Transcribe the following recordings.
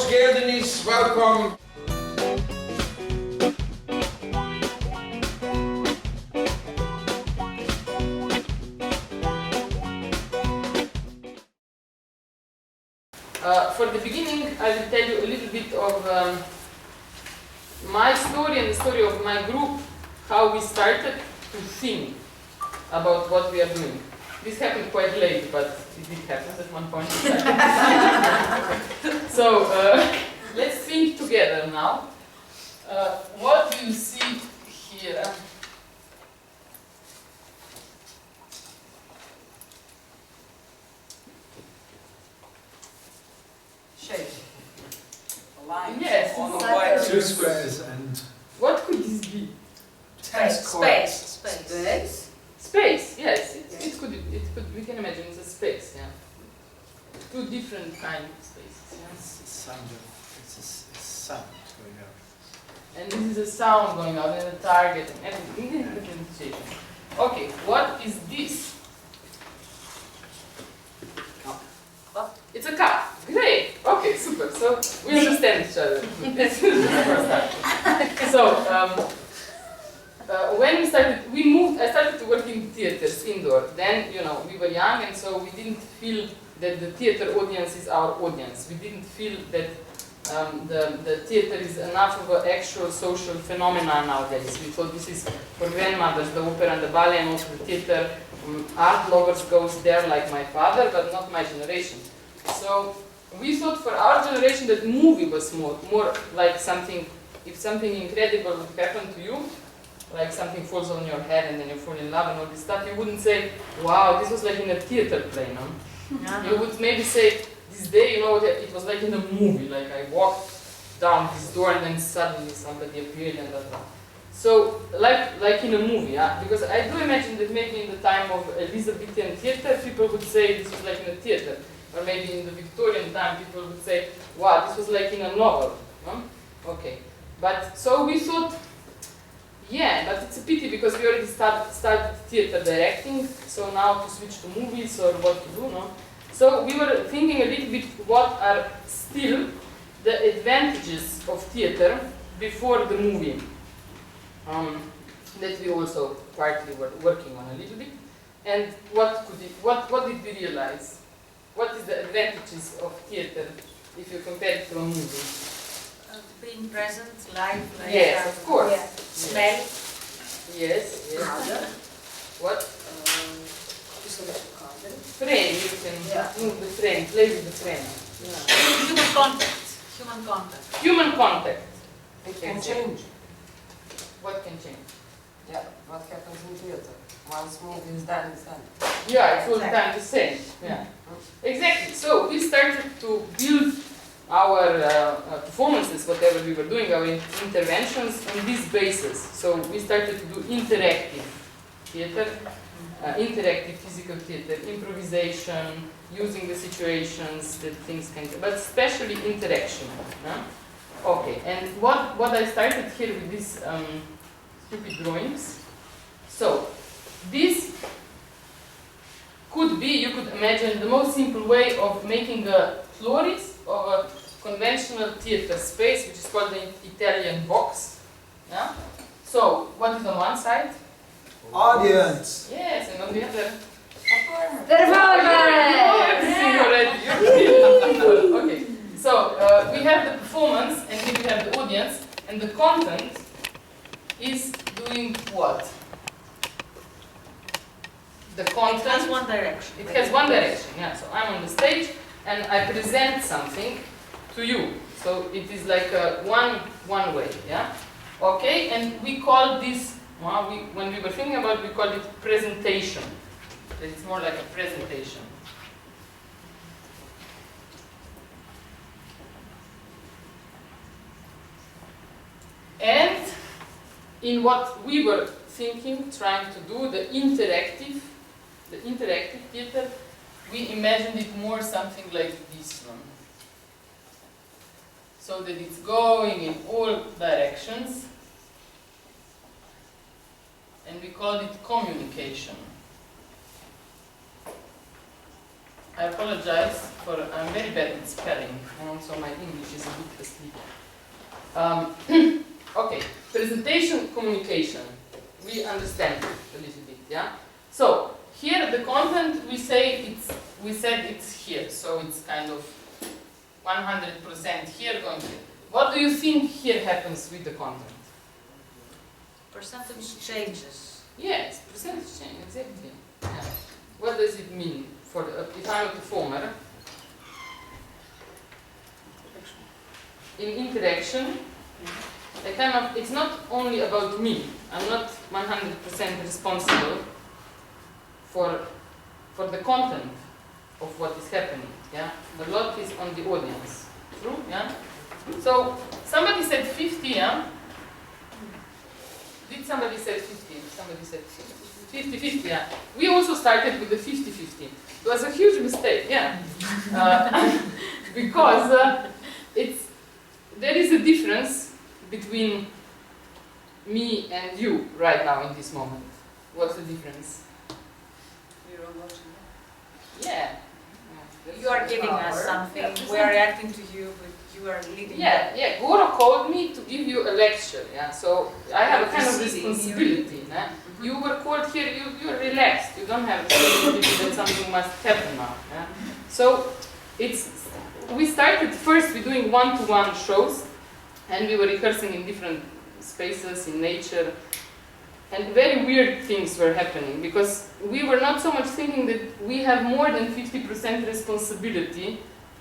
Gail Denise, welcome. For the beginning, I will tell you a little bit of my story and the story of my group, how we started to think about what we are doing. This happened quite late, but it did happen at one point in time. So, let's think together now. What do you see here? Shape. A line. Yes, on it's the like wire. Two squares and What could this be? tennis court. Space. Space, yes. It could, we can imagine it's a space, yeah. Two different kind of spaces, yeah. It's a sound going out. And this is a sound going out and a target and everything. Okay, what is this? Cup. It's a cup. Great. Okay, super. So we understand each other. This is the first time. So when we started, I started to work in theaters indoor. Then, you know, we were young, and so we didn't feel that the theater audience is our audience. We didn't feel that the theater is enough of an actual social phenomenon nowadays. We thought this is for grandmothers, the opera and the ballet, and also the theater. Art lovers goes there like my father, but not my generation. So we thought for our generation that movie was more like something, if something incredible would happen to you, like something falls on your head and then you fall in love and all this stuff, you wouldn't say, wow, this was like in a theater play, no? You would maybe say, this day, you know, it was like in a movie, like I walked down this door and then suddenly somebody appeared and that. So, like in a movie, because I do imagine that maybe in the time of Elizabethan theater, people would say this was like in a theater. Or maybe in the Victorian time, people would say, wow, this was like in a novel. No? Okay. But, so we thought, yeah, but it's a pity because we already started theater directing, so now to switch to movies or what to do, no? So we were thinking a little bit what are still the advantages of theater before the movie. That we also partly were working on a little bit. And what did we realize? What is the advantages of theater if you compare it to a movie? Being present, live, like yes, of course. Yeah. Smell. Yes, yes. What? Frame, you can move the frame, play with the frame. Yeah. Human contact. Human contact. Human contact. It can change. What can change? Yeah, what happens in theater? Once movie is done, it's done. Yeah, it's all the time the same. Yeah. Exactly. So we started to build our performances, whatever we were doing, our interventions on this basis. So we started to do interactive theater, interactive physical theater, improvisation, using the situations that things can, but especially interaction. Okay, and what I started here with these stupid drawings. So this could be, you could imagine, the most simple way of making a floris of a conventional theater space, which is called the Italian box. Yeah? So, what is on one side? Audience! Yes, and on the other? Performance! Okay, so we have the performance and here we have the audience, and the content is doing what? The content. It has one direction. It has one direction, yeah. So I'm on the stage and I present something to you. So it is like one way, yeah. Okay, and we call this, when we were thinking about it, we called it presentation. It's more like a presentation. And in what we were thinking, trying to do, the interactive theater, we imagined it more something like this one. So that it's going in all directions, and we call it communication. I apologize for, I'm very bad at spelling, and so my English is a bit asleep. Okay, presentation, communication. We understand it a little bit, yeah? So, here the content, we said it's here, so it's kind of 100% here going here. What do you think here happens with the content? Percentage changes. Yes, percentage change, exactly. Yeah. What does it mean for if I'm a performer? In interaction, it's not only about me. I'm not 100% responsible for the content of what is happening. Yeah, a lot is on the audience. True? Yeah. So somebody said 50. Yeah. Did somebody say 50? Somebody said 50-50, yeah. We also started with the 50-50. It was a huge mistake, yeah. Because there is a difference between me and you right now in this moment. What's the difference? You're watching. Yeah. You are giving us something, we are reacting to you, but you are leading. Yeah. Goro called me to give you a lecture, yeah. So I have a kind of responsibility. Yeah? You were called here, you're relaxed, you don't have responsibility that something must happen now. Yeah? So we started first with doing one-to-one shows, and we were rehearsing in different spaces, in nature, and very weird things were happening, because we were not so much thinking that we have more than 50% responsibility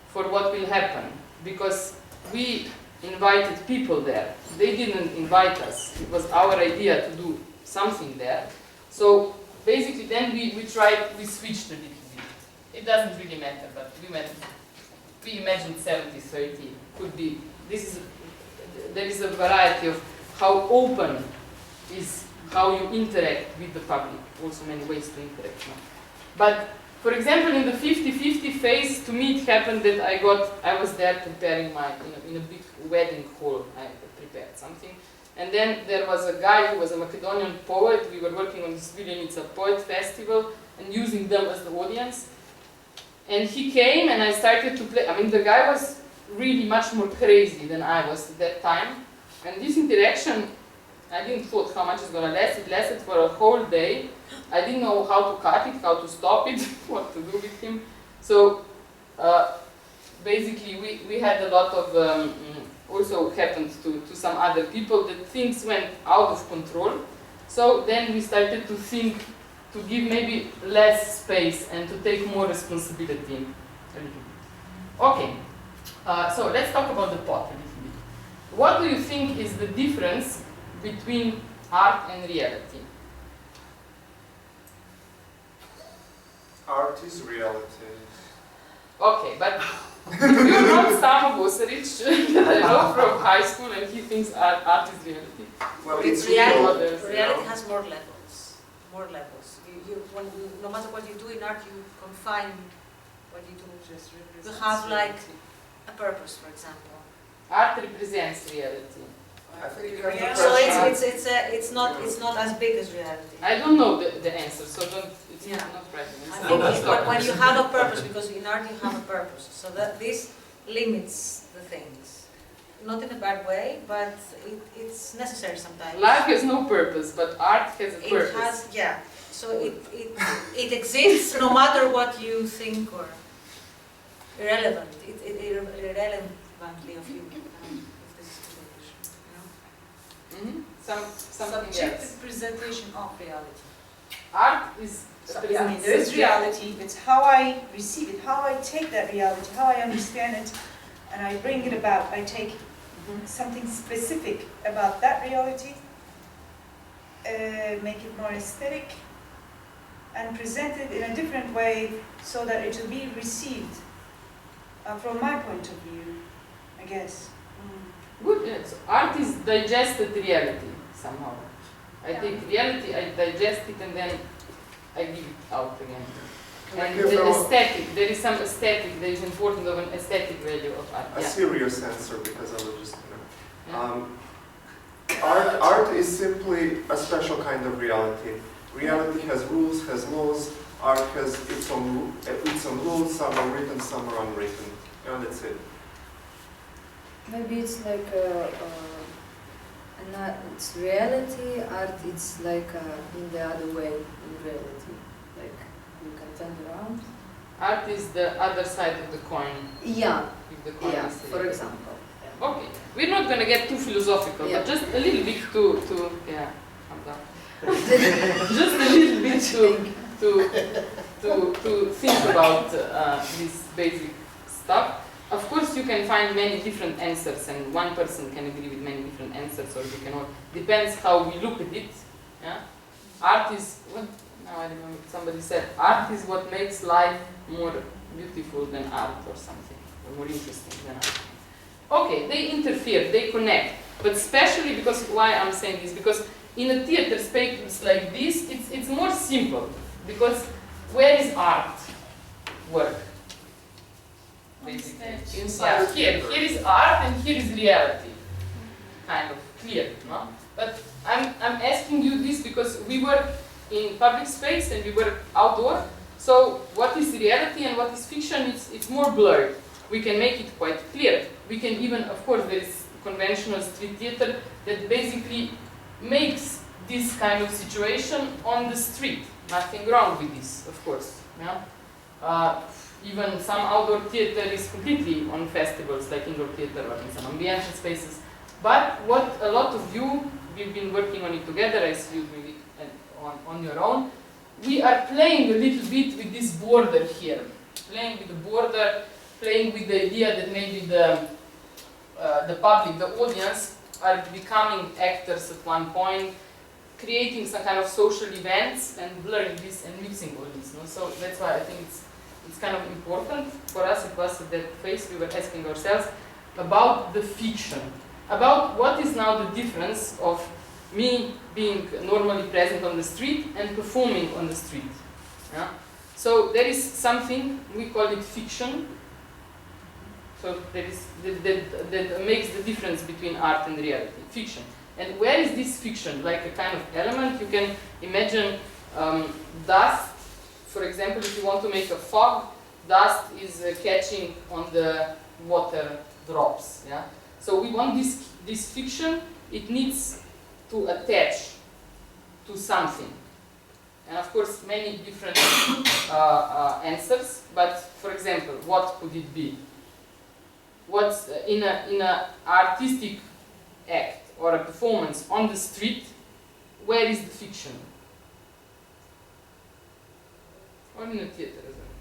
for what will happen, because we invited people there. They didn't invite us. It was our idea to do something there. So basically then we switched a little bit. It doesn't really matter, but we imagined 70-30. Could be, there is a variety of how open is how you interact with the public. Also many ways to interact. No? But for example, in the 50-50 phase, to me it happened that I was there preparing in a big wedding hall, I prepared something. And then there was a guy who was a Macedonian poet. We were working on this Viljenica Poet Festival and using them as the audience. And he came and I started to play. I mean, the guy was really much more crazy than I was at that time. And this interaction, I didn't thought how much it's going to last. It lasted for a whole day. I didn't know how to cut it, how to stop it, what to do with him. So basically we had a lot of, also happened to some other people, that things went out of control. So then we started to think to give maybe less space and to take more responsibility a little bit. Okay, so let's talk about the pot a little bit. What do you think is the difference between art and reality? Art is reality. Okay, but you're not Samo Bosaric that I know from high school, and he thinks art is reality. Well, It's it's reality. real. Reality has more levels. More levels. No matter what you do in art, you confine what you do. You have like a purpose, for example. Art represents reality. I think you have to So question. it's not as big as reality. I don't know the answer, so it's Yeah. not right. I think when you have a purpose, because in art you have a purpose, so that this limits the things. Not in a bad way, but it's necessary sometimes. Life has no purpose, but art has a purpose. It has, yeah. So it exists no matter what you think or irrelevant. Irrelevantly of you. If this is the English, you know? Something Subjective else. presentation of reality. Art is So, yeah, I mean, there is reality, it's how I receive it, how I take that reality, how I understand it, and I bring it about. I take something specific about that reality, make it more aesthetic, and present it in a different way so that it will be received from my point of view, I guess. Good, yes. Art is digested reality somehow. I take reality, I digest it, and then I give it out again. And the aesthetic, there is some aesthetic, there is important of an aesthetic value of art. A Yeah. serious answer, because I would just, Yeah. art is simply a special kind of reality. Reality has rules, has laws. Art has its own rules. Some are written, some are unwritten. And that's it. Maybe it's like it's reality, art it's like in the other way in reality. Like you can turn around. Art is the other side of the coin. Yeah, If the coin yeah, is for example. Yeah. Okay, we're not gonna get too philosophical, Yeah. but just a little bit to yeah, calm down. Just a little bit to think about this basic stuff. Of course, you can find many different answers, and one person can agree with many different answers, or you cannot. Depends how we look at it. Yeah, art is what now I remember somebody said. Art is what makes life more beautiful than art, or something, or more interesting than art. Okay, they interfere, they connect, but especially because why I'm saying this, because in a theater space like this, it's more simple, because where is art work? Basically, inside here is art and here is reality, kind of clear, no? But I'm asking you this because we work in public space and we work outdoor, so what is reality and what is fiction, it's more blurred. We can make it quite clear. We can even, of course, there is conventional street theater that basically makes this kind of situation on the street. Nothing wrong with this, of course. Yeah? Even some outdoor theater is completely on festivals, like indoor theater or in some ambient spaces. But what a lot of you, we've been working on it together, I see you doing it on your own. We are playing a little bit with this border here. Playing with the border, playing with the idea that maybe the public, the audience, are becoming actors at one point, creating some kind of social events and blurring this and mixing all this. No? So that's why I think it's kind of important for us. It was at that phase we were asking ourselves about the fiction, about what is now the difference of me being normally present on the street and performing on the street. Yeah? So there is something, we call it fiction. So there is that makes the difference between art and reality, fiction. And where is this fiction? Like a kind of element, you can imagine dust. For example, if you want to make a fog, dust is catching on the water drops. Yeah. So we want this fiction. It needs to attach to something. And of course, many different answers. But for example, what could it be? What's in a artistic act or a performance on the street? Where is the fiction? Or in a theater as well?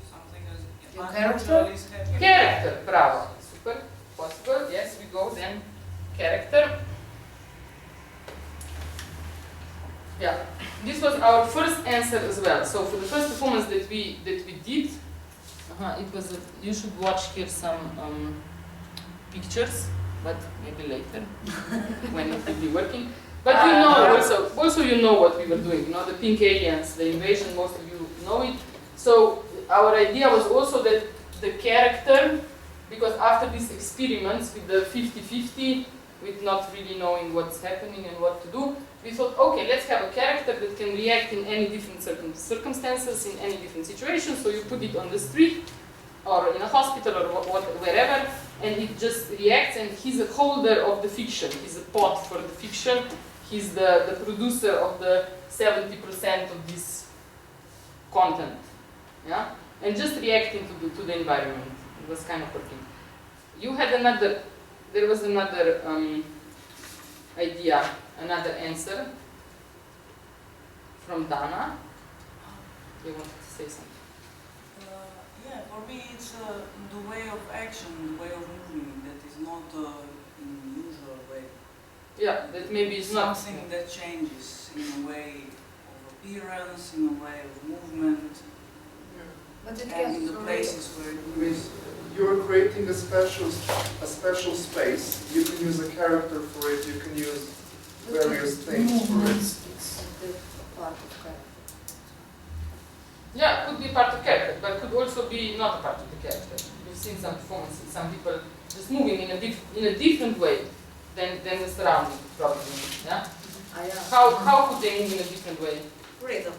Something as Your character? is happening. Character, bravo, super, possible. Yes, we go then. Character. Yeah, this was our first answer as well. So for the first performance that we did, it was. You should watch here some pictures, but maybe later when it will be working. But you know also you know what we were doing. You know the pink aliens, the invasion. Most of you know it. So our idea was also that the character, because after these experiments with the 50-50, with not really knowing what's happening and what to do, we thought, okay, let's have a character that can react in any different circumstances, in any different situation. So you put it on the street, or in a hospital, or wherever, and it just reacts, and he's a holder of the fiction. He's a pot for the fiction. He's the producer of the 70% of this content. Yeah? And just reacting to the environment. It was kind of working. You had there was another idea, another answer from Dana. You wanted to say something? Yeah, for me it's the way of action, the way of moving that is not in the usual way. Yeah, that maybe is not something that changes in a way of appearance, in a way of movement, But it and in can the places where it I mean, moves. you're creating a special space. You can use a character for it. You can use various things for it. It's the part of character. Yeah, could be part of character, but could also be not a part of the character. You've seen some performances, some people just moving in a different way than the surrounding, probably. Yeah. Yeah. How could they move in a different way? rhythm.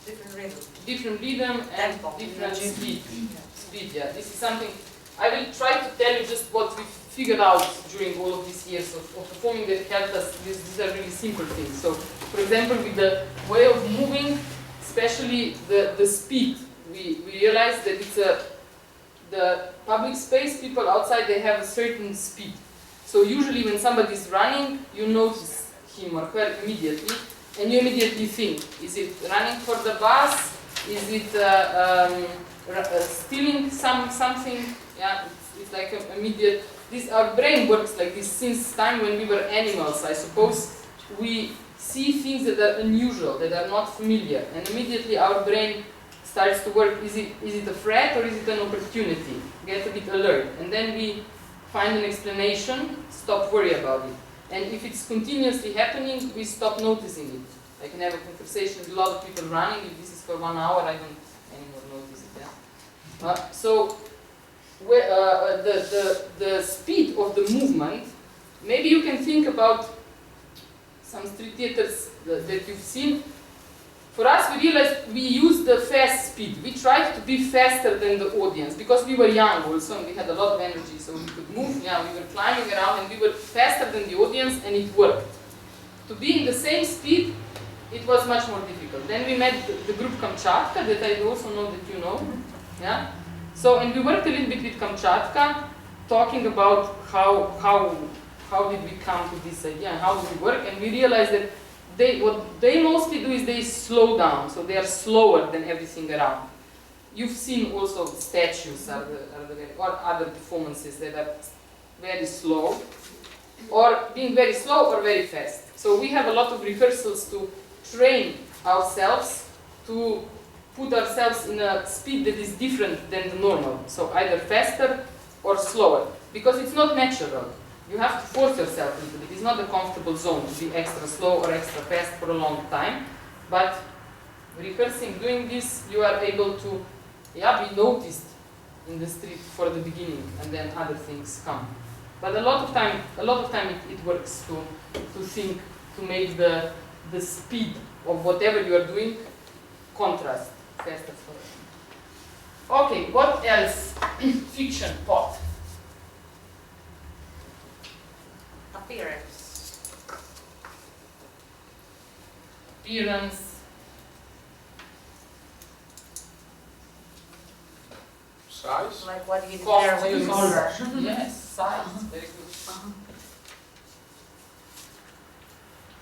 Different rhythm. Different rhythm and Tempo. different Energy. speed. Speed, yeah. This is something I will try to tell you just what we figured out during all of these years of performing that helped us. These are really simple things. So, for example, with the way of moving, especially the speed, we realized that it's the public space, people outside, they have a certain speed. So usually when somebody is running, you notice him or her immediately, and you immediately think, is it running for the bus? Is it stealing something? Yeah, it's like an immediate. Our brain works like this since time when we were animals. I suppose we see things that are unusual, that are not familiar, and immediately our brain starts to work. Is it a threat or is it an opportunity? Get a bit alert, and then we find an explanation. Stop worry about it. And if it's continuously happening, we stop noticing it. I can have a conversation with a lot of people running. If this is for 1 hour, I don't anymore notice it. Yeah? So the speed of the movement, maybe you can think about some street theaters that you've seen. For us, we realized we used the fast speed. We tried to be faster than the audience because we were young also and we had a lot of energy, so we could move. Yeah, we were climbing around and we were faster than the audience, and it worked. To be in the same speed, it was much more difficult. Then we met the group Kamchatka, that I also know that you know. Yeah. So, and we worked a little bit with Kamchatka, talking about how did we come to this idea and how do we work, and we realized that what they mostly do is they slow down, so they are slower than everything around. You've seen also statues or other performances that are very slow, or being very slow or very fast. So we have a lot of rehearsals to train ourselves to put ourselves in a speed that is different than the normal. So either faster or slower, because it's not natural. You have to force yourself into it. It's not a comfortable zone to be extra slow or extra fast for a long time. But rehearsing, doing this, you are able to be noticed in the street for the beginning, and then other things come. But a lot of time it works to think, to make the speed of whatever you are doing contrast faster. Okay, what else? Fiction, pot. Appearance. Size? Like what you wear when you color. Yes, size. Very good.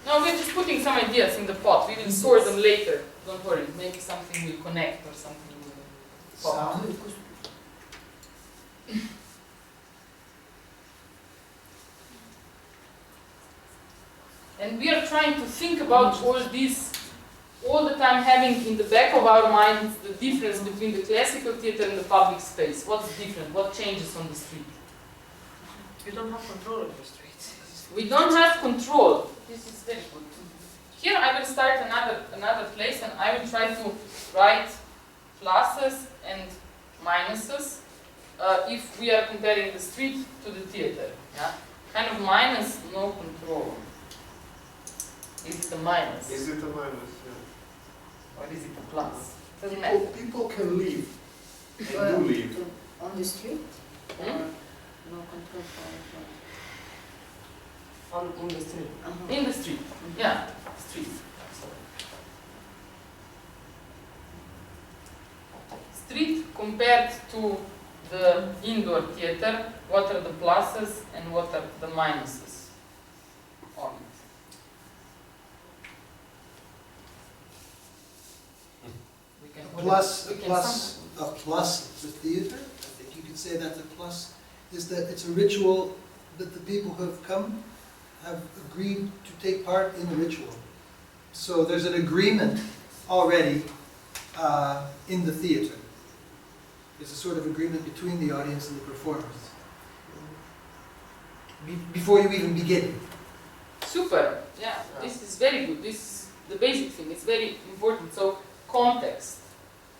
No, we're just putting some ideas in the pot. We will store them later. Don't worry. Maybe something will connect or something will pop. Sound. And we are trying to think about all this all the time, having in the back of our minds the difference between the classical theater and the public space. What's different? What changes on the street? You don't have control of the street. We don't have control. This is very good. Here I will start another place, and I will try to write pluses and minuses if we are comparing the street to the theater. Yeah? Kind of minus, no control. Is it a minus? Is it a minus? Yeah. Or is it a plus? Doesn't matter. People can leave. And do leave. On the street? Or Hmm? no control for In the street. In the street. Yeah, street. Street compared to the indoor theater, what are the pluses and what are the minuses on it? We can put Plus, it- we can a plus for theater, I think you could say that the plus is that it's a ritual that the people who have come have agreed to take part in the ritual. So there's an agreement already in the theater. There's a sort of agreement between the audience and the performers. Before you even begin. Super. Yeah, this is very good. This is the basic thing. It's very important. So context.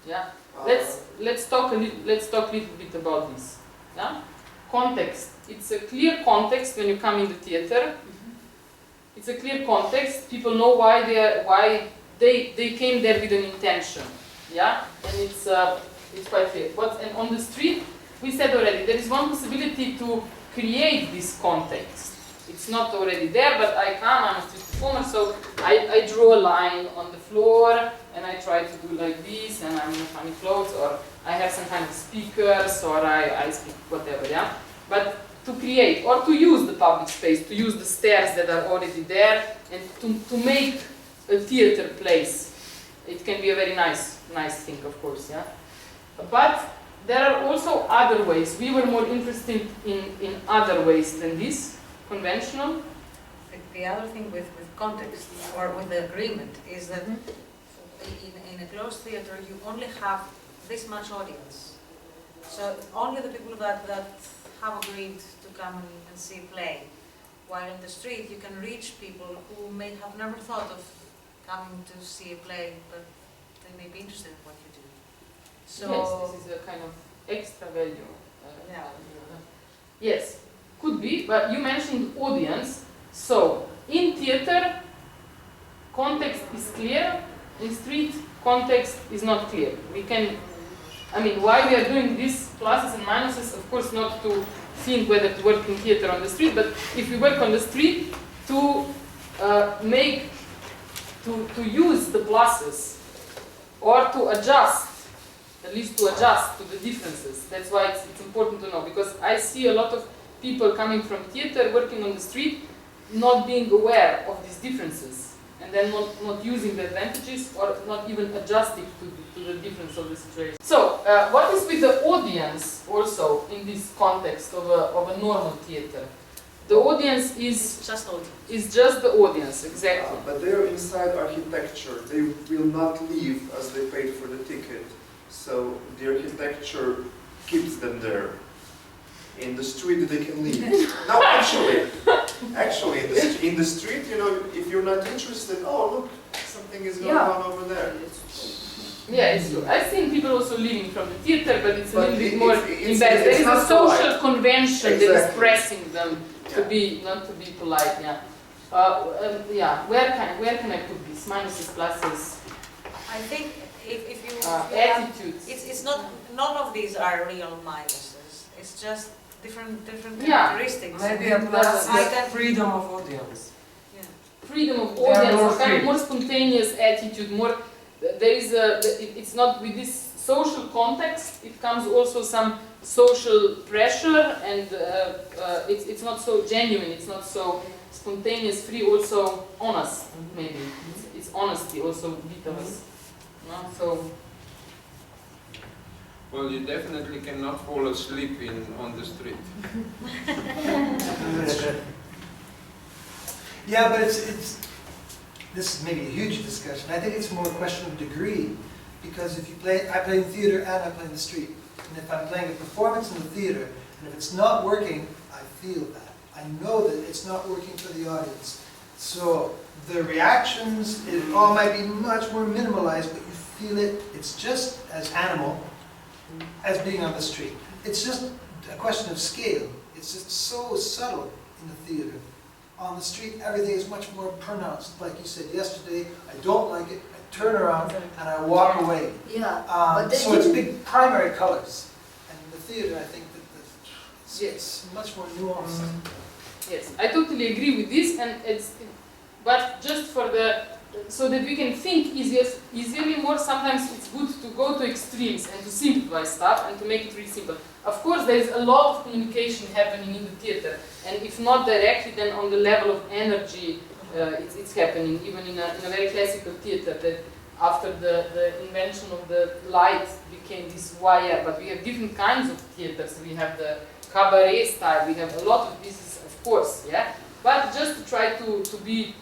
Yeah. Let's talk a little bit about this. Yeah. Context. It's a clear context when you come in the theater. It's a clear context. People know why they came there with an intention, yeah, and it's quite clear. And on the street, we said already there is one possibility to create this context. It's not already there, but I come, I'm a street performer, so I draw a line on the floor and I try to do like this, and I'm in funny clothes, or I have some kind of speakers, or I speak whatever, yeah. But to create or to use the public space, to use the stairs that are already there, and to make a theater place. It can be a very nice thing, of course, yeah. But there are also other ways. We were more interested in other ways than this, conventional. The other thing with context or with the agreement is that in a closed theater you only have this much audience. So only the people that have agreed to come and see a play. While in the street you can reach people who may have never thought of coming to see a play, but they may be interested in what you do. So yes, this is a kind of extra value. Yeah. Yes, could be, but you mentioned audience. So in theater, context is clear. In street, context is not clear. We can, I mean, why we are doing these pluses and minuses, of course not to think whether to work in theater on the street, but if we work on the street, to use the pluses or to adjust, at least to adjust to the differences. That's why it's important to know, because I see a lot of people coming from theater working on the street not being aware of these differences, and then not using the advantages or not even adjusting to the difference of the situation. So, what is with the audience also in this context of a normal theater? The audience is just the audience, exactly. But they're inside architecture. They will not leave as they paid for the ticket. So the architecture keeps them there. In the street they can leave. No, actually, in the street, you know, if you're not interested, oh look, something is going on over there. Yeah, it's true. I've seen people also leaving from the theater, but it's a little bit more embarrassing. There is a social convention that is pressing them to be, not to be polite, yeah. Where can I put this? Minuses, pluses? I think if you attitudes. It's not, none of these are real minuses. It's just different characteristics. Maybe a plus is freedom of audience. Yeah. Freedom of audience, kind of more spontaneous attitude, more. There is it's not with this social context. It comes also some social pressure, and it's not so genuine. It's not so spontaneous, free. Also honest, maybe. It's honesty also bit of us. No? So. Well, you definitely cannot fall asleep on the street. Yeah, but it's this is maybe a huge discussion. I think it's more a question of degree, because if you I play in theater and I play in the street. And if I'm playing a performance in the theater, and if it's not working, I feel that. I know that it's not working for the audience. So the reactions, it all might be much more minimalized, but you feel it. It's just as animal as being on the street. It's just a question of scale. It's just so subtle in the theater. On the street, everything is much more pronounced. Like you said yesterday, I don't like it, I turn around and I walk away. Yeah. So it's big primary colors. And in the theater, I think that it's much more nuanced. Yes, I totally agree with this, and but just for so that we can think easily more, sometimes it's good to go to extremes and to simplify stuff and to make it really simple. Of course, there is a lot of communication happening in the theater, and if not directly, then on the level of energy, it's happening, even in a very classical theater, that after the invention of the light became this wire, but we have different kinds of theaters. We have the cabaret style, we have a lot of this, of course, yeah? But just to try to be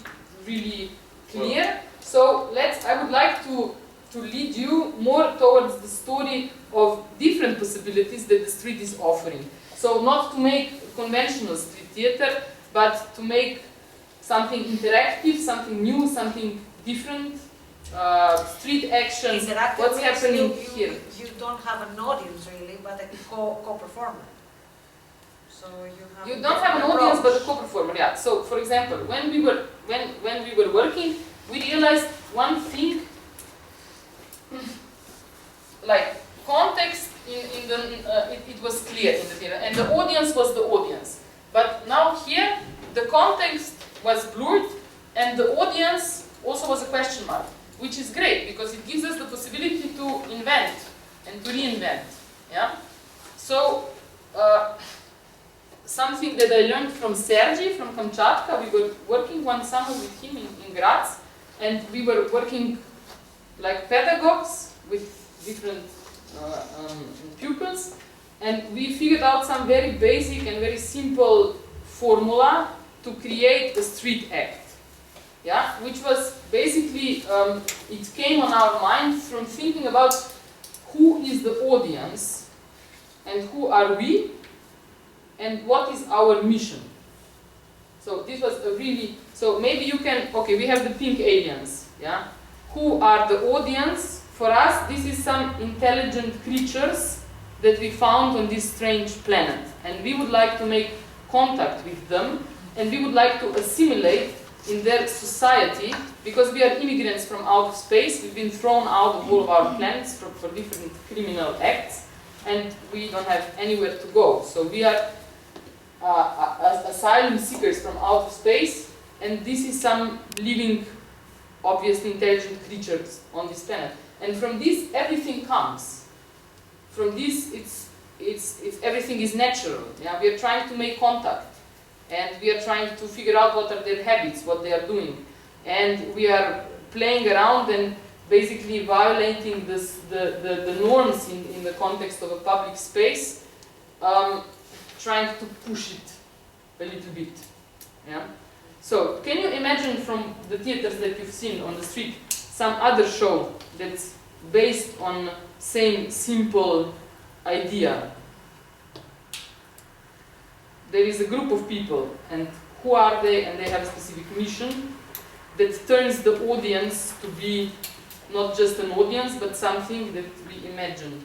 really clear, so I would like to lead you more towards the story of different possibilities that the street is offering. So not to make conventional street theater, but to make something interactive, something new, something different, street actions, what's happening here. You don't have an audience really, but a co-performer. So you don't have an audience, but a co-performer, yeah. So for example, when we were working, we realized one thing, like context in the, it was clear in the theater, and the audience was the audience. But now here, the context was blurred, and the audience also was a question mark, which is great, because it gives us the possibility to invent and to reinvent, yeah? So, something that I learned from Sergei, from Kamchatka, we were working one summer with him in Graz, and we were working like pedagogues with different pupils, and we figured out some very basic and very simple formula to create a street act, yeah, which was basically, it came on our mind from thinking about who is the audience and who are we and what is our mission. So this was a really, so maybe you can, okay, we have the pink aliens, yeah, who are the audience. For us, this is some intelligent creatures that we found on this strange planet, and we would like to make contact with them, and we would like to assimilate in their society, because we are immigrants from outer space. We've been thrown out of all of our planets for different criminal acts, and we don't have anywhere to go. So we are asylum seekers from outer space, and this is some living, obviously intelligent creatures on this planet. And from this, everything comes. From this, it's everything is natural. Yeah? We are trying to make contact, and we are trying to figure out what are their habits, what they are doing. And we are playing around and basically violating this, the norms in the context of a public space, trying to push it a little bit. Yeah? So, can you imagine from the theaters that you've seen on the street some other show that's based on same simple idea? There is a group of people, and who are they? And they have a specific mission that turns the audience to be not just an audience, but something that we imagine.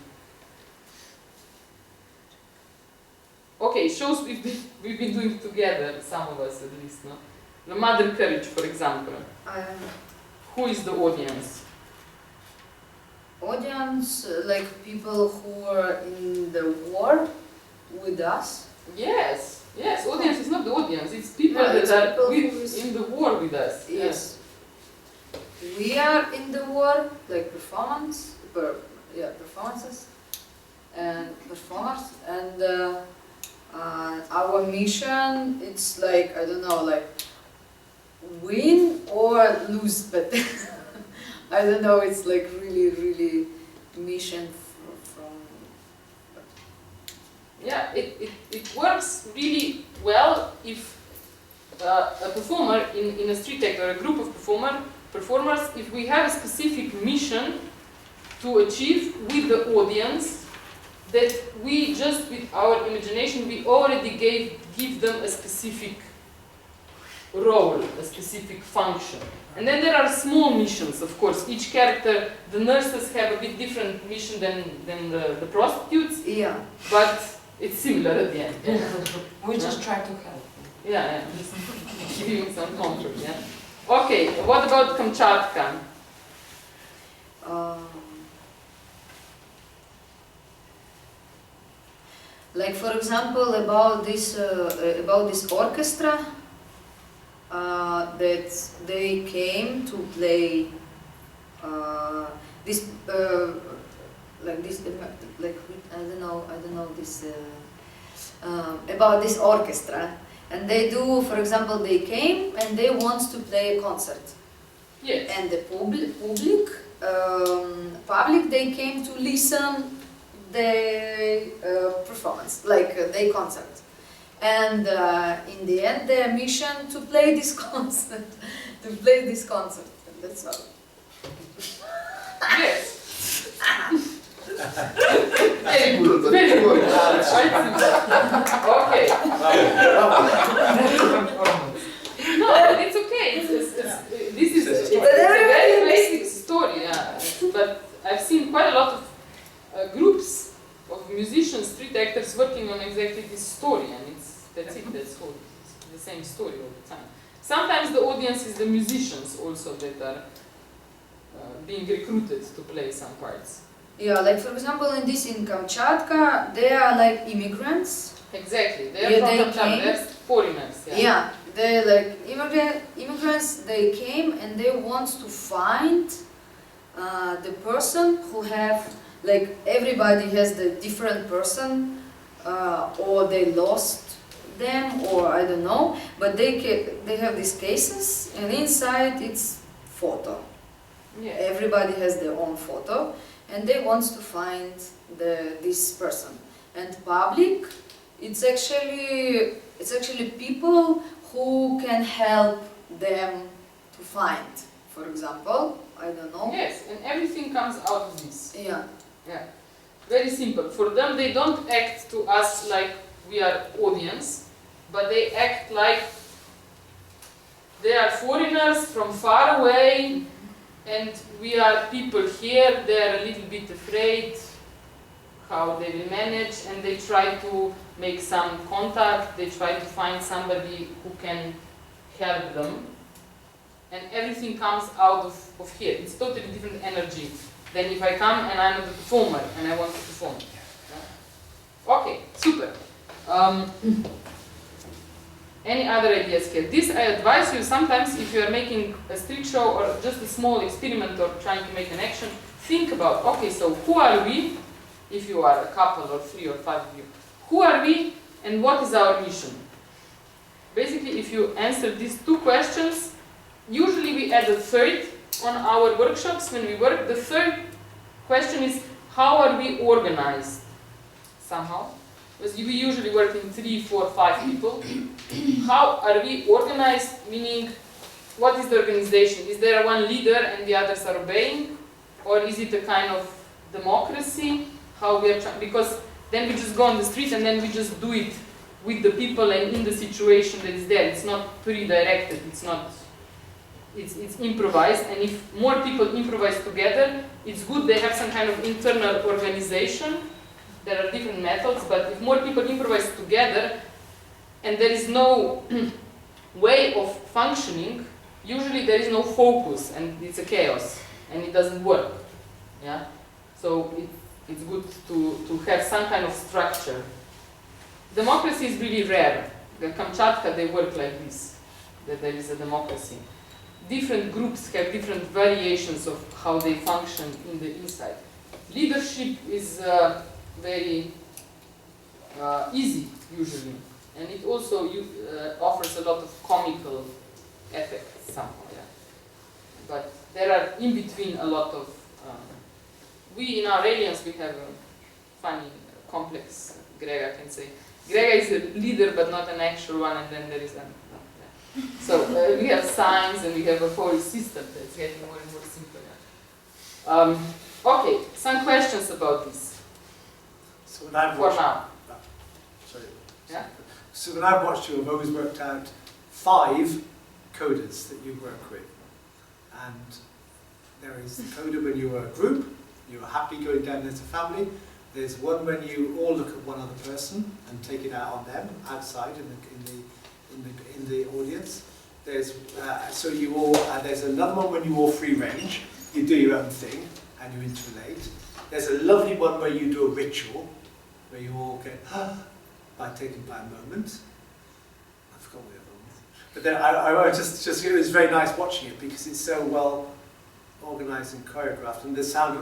Okay, shows we've been doing together, some of us at least, no? The Mother Courage, for example. Who is the audience? Audience, like people who are in the war with us. Yes, yes. Audience is not the audience. It's people that are in the war with us. Yes. We are in the war, like performances and performers, and our mission, it's like, I don't know, like win or lose, but I don't know, it's like really mission from yeah, it works really well if a performer in a street act or a group of performers, if we have a specific mission to achieve with the audience, that we just with our imagination, we already give them a specific role, a specific function. And then there are small missions, of course. Each character, the nurses have a bit different mission than the prostitutes. Yeah. But it's similar at the end. Yeah. We just try to help. Yeah, just giving some comfort, yeah. Okay, what about Kamchatka? Like, for example, about this orchestra, that they came to play this, like this, like I don't know this about this orchestra, and they do, for example, they came and they want to play a concert. Yes. And the public, they came to listen the performance, like their concert. And in the end, their mission to play this concert, and that's all. Yes. Very good, very good. Okay. No, but it's okay. This is it's a very basic story, yeah. But I've seen quite a lot of groups of musicians, street actors working on exactly this story, and that's the same story all the time. Sometimes the audience is the musicians also that are being recruited to play some parts. Yeah, like for example, in Kamchatka, they are like immigrants. Exactly, they are Yeah, from they Kamchatka, came. they're foreigners. Yeah, they're like immigrants. They came and they want to find the person who have, like, everybody has the different person, or they lost them, or I don't know. But they have these cases, and inside it's photo. Yeah. Everybody has their own photo, and they want to find this person. And public, it's actually people who can help them to find. For example, I don't know. Yes, and everything comes out of this. Yeah. Yeah. Very simple. For them, they don't act to us like we are audience, but they act like they are foreigners from far away, and we are people here. They are a little bit afraid how they will manage, and they try to make some contact. They try to find somebody who can help them, and everything comes out of here. It's totally different energy than if I come and I'm a performer and I want to perform. Yeah. Okay, super. Any other ideas here? This I advise you sometimes if you are making a street show or just a small experiment or trying to make an action, think about, okay, so who are we, if you are a couple or 3 or 5 of you, who are we and what is our mission? Basically, if you answer these 2 questions, usually we add a third on our workshops when we work. The third question is, how are we organized? Somehow. Because we usually work in 3, 4, 5 people. How are we organized? Meaning, what is the organization? Is there one leader and the others are obeying? Or is it a kind of democracy? How we are trying? Because then we just go on the street and then we just do it with the people and in the situation that is there. It's not pre-directed. It's not. It's improvised. And if more people improvise together, it's good. They have some kind of internal organization. There are different methods, but if more people improvise together and there is no way of functioning, usually there is no focus and it's a chaos and it doesn't work. Yeah? So it's good to have some kind of structure. Democracy is really rare. The Kamchatka, they work like this, that there is a democracy. Different groups have different variations of how they function in the inside. Leadership is very easy usually, and it also offers a lot of comical effects somehow. Yeah. But there are in between a lot of. We in our aliens we have a funny, complex. Grega can say. Grega is a leader, but not an actual one, and then there is an. Yeah. So we have signs, and we have a whole system that's getting more and more simple. Yeah. Okay, some questions about this. So when I've For watched, now. sorry. Yeah? So when I've watched you, I've always worked out 5 coders that you work with. And there is the coder when you are a group, you're happy going down as a family. There's one when you all look at one other person and take it out on them outside in the audience. There's so you all. There's another one when you all free range. You do your own thing and you interrelate. There's a lovely one where you do a ritual, where you all get by taken by a moment. I forgot what the other one was. But then I just it was very nice watching it because it's so well organised and choreographed, and the sound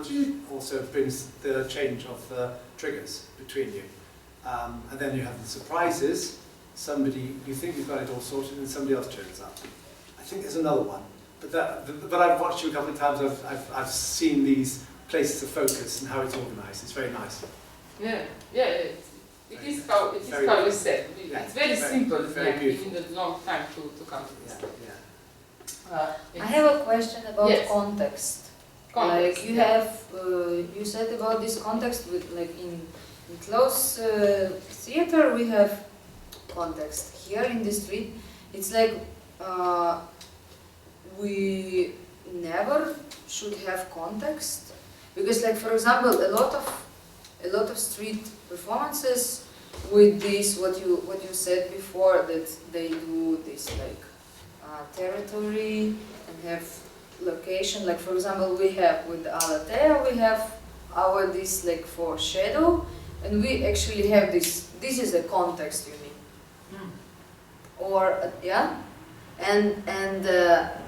also brings the change of the triggers between you. And then you have the surprises. Somebody, you think you've got it all sorted, and somebody else turns up. I think there's another one, but I've watched you a couple of times. I've seen these places of focus and how it's organised. It's very nice. Yeah, yeah. It is how you said. It's very simple. Very beautiful. Taking a long time to come to this. I have a question about Yes. context. Context, Like you yeah. have, you said about this context with like in close theater we have context. Here in the street, it's like we never should have context because, like for example, a lot of street performances with this what you said before that they do this like territory and have location, like for example, we have with the Alatea, we have our this like for shadow, and we actually have this is a context you need. Or yeah, and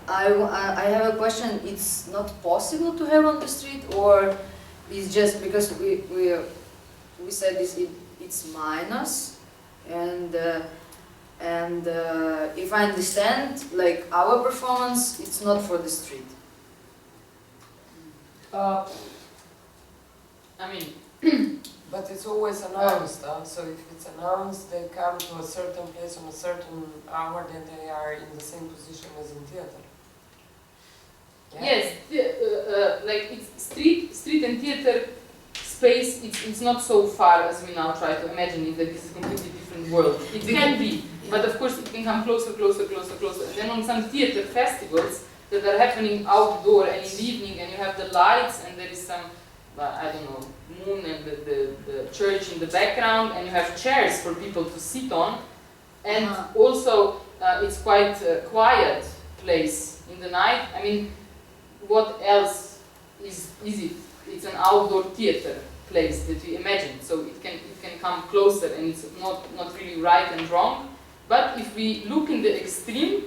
I have a question. It's not possible to have on the street, or it's just because we said this it's minus, and if I understand, like our performance, it's not for the street. I mean, But it's always announced, so if it's announced, they come to a certain place on a certain hour, then they are in the same position as in theater. Yeah? yes, like it's street and theater space, it's not so far as we now try to imagine it, that this is a completely different world. It can be, but of course it can come closer. And then on some theater festivals that are happening outdoor and in the evening, and you have the lights, and there is some, I don't know, moon and the church in the background, and you have chairs for people to sit on, and also it's quite a quiet place in the night. I mean, what else is it? It's an outdoor theater place that we imagine, so it can come closer, and it's not really right and wrong. But if we look in the extreme,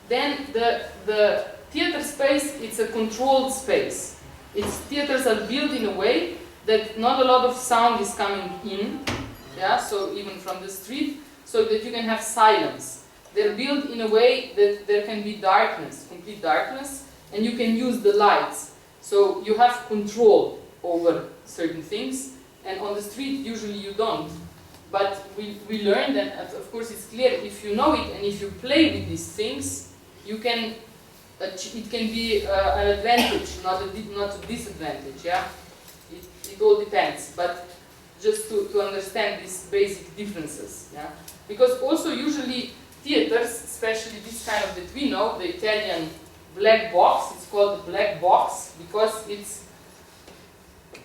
then the theater space, it's a controlled space. Theaters are built in a way that not a lot of sound is coming in, yeah, so even from the street, so that you can have silence. They're built in a way that there can be darkness, complete darkness, and you can use the lights. So you have control over certain things, and on the street usually you don't. But we learned, and of course it's clear, if you know it and if you play with these things, you can it can be an advantage, not a disadvantage, yeah? It all depends, but just to understand these basic differences, yeah? Because also usually theaters, especially this kind of that we know, the Italian black box, it's called the black box because it's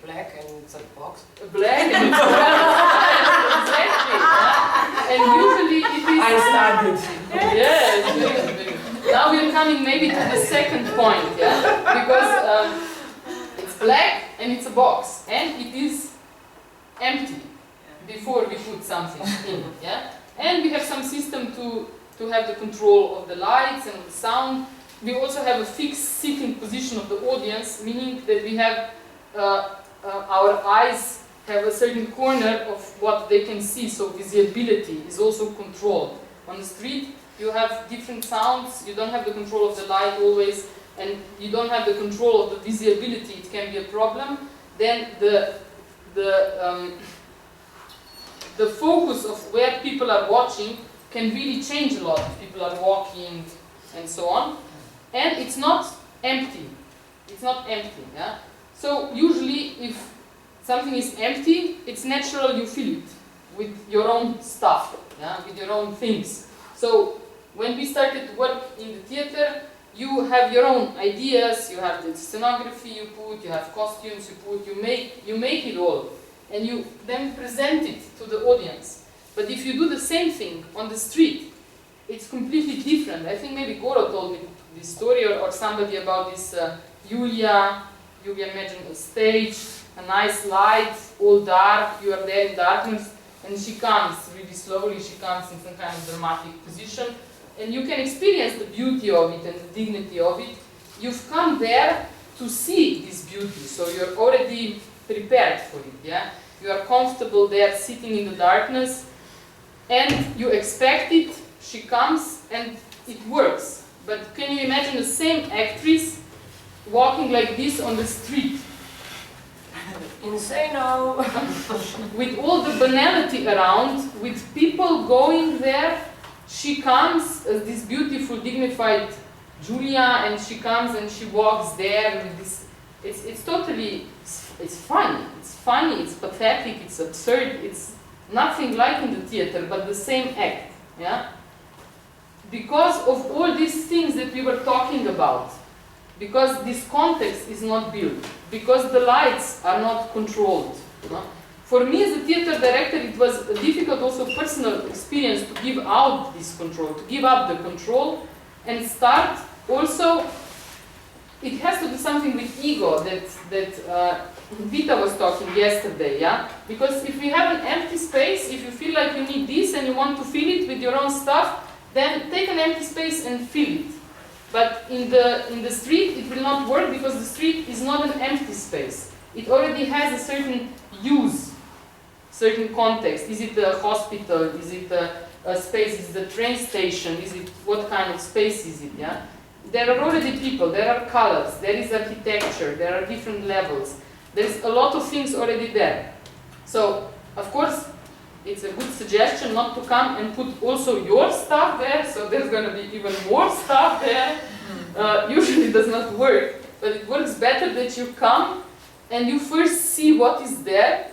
Black and it's a box. black and it's exactly, yeah? And usually it is... I studied. Yes, very good. Now we're coming maybe to the second point, yeah? Because it's black and it's a box, and it is empty before we put something in, yeah? And we have some system to have the control of the lights and the sound. We also have a fixed sitting position of the audience, meaning that we have our eyes have a certain corner of what they can see, so visibility is also controlled. On the street, you have different sounds, you don't have the control of the light always, and you don't have the control of the visibility, it can be a problem. Then the focus of where people are watching can really change a lot if people are walking and so on. And it's not empty. It's not empty. Yeah? So usually if something is empty, it's natural you fill it with your own stuff, yeah? With your own things. So when we started to work in the theater, you have your own ideas, you have the scenography you put, you have costumes you put, you make it all. And you then present it to the audience. But if you do the same thing on the street, it's completely different. I think maybe Goro told me this story or somebody about this Julia. You imagine a stage, a nice light, all dark, you are there in darkness, and she comes really slowly, she comes in some kind of dramatic position, and you can experience the beauty of it and the dignity of it. You've come there to see this beauty, so you're already prepared for it, yeah? You are comfortable there sitting in the darkness, and you expect it, she comes, and it works. But can you imagine the same actress walking like this on the street? Insano! With all the banality around, with people going there, she comes as this beautiful, dignified Julia, and she comes and she walks there with this. It's totally, it's funny, it's pathetic, it's absurd, it's nothing like in the theater, but the same act, yeah? Because of all these things that we were talking about, because this context is not built, because the lights are not controlled. No? For me as a theater director, it was a difficult also personal experience to give out this control, to give up the control and start also it has to do something with ego that Vida was talking yesterday, yeah? Because if we have an empty space, if you feel like you need this and you want to fill it with your own stuff, then take an empty space and fill it. But in the street, it will not work because the street is not an empty space. It already has a certain use, certain context. Is it a hospital? Is it a space? Is it a train station? Is it, what kind of space is it, yeah? There are already people, there are colors, there is architecture, there are different levels. There's a lot of things already there. So, of course, it's a good suggestion not to come and put also your stuff there, so there's going to be even more stuff there. Usually it does not work, but it works better that you come and you first see what is there,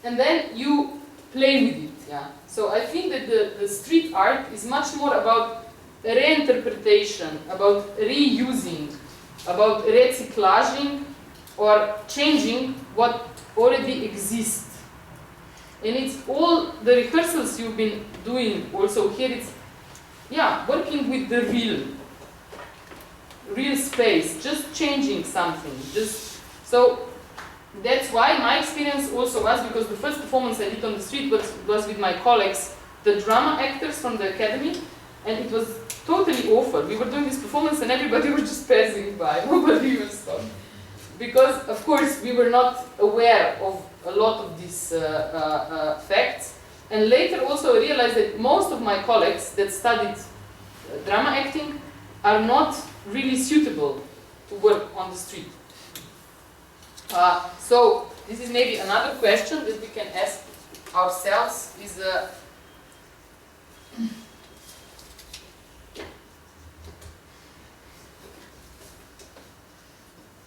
and then you play with it. Yeah. So I think that the street art is much more about reinterpretation, about reusing, about recyclaging, or changing what already exists. And it's all the rehearsals you've been doing also here, it's, yeah, working with the real space, just changing something. So that's why my experience also was, because the first performance I did on the street was with my colleagues, the drama actors from the academy, and it was totally awful. We were doing this performance and everybody was just passing by, nobody even stopped. Because, of course, we were not aware of a lot of these facts. And later also I realized that most of my colleagues that studied drama acting are not really suitable to work on the street. So, this is maybe another question that we can ask ourselves is,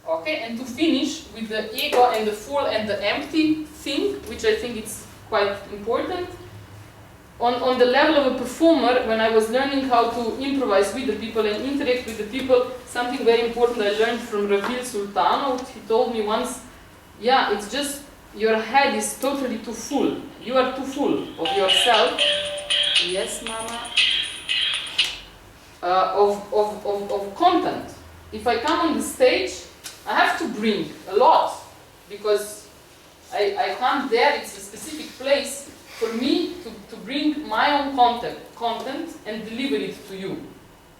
okay, and to finish with the ego and the full and the empty thing, which I think is quite important. On the level of a performer, when I was learning how to improvise with the people and interact with the people, something very important I learned from Ravil Sultanov. He told me once, yeah, it's just your head is totally too full. You are too full of yourself. Yes, mama. Of content. If I come on the stage, I have to bring a lot, because I come there, it's a specific place for me to bring my own content and deliver it to you.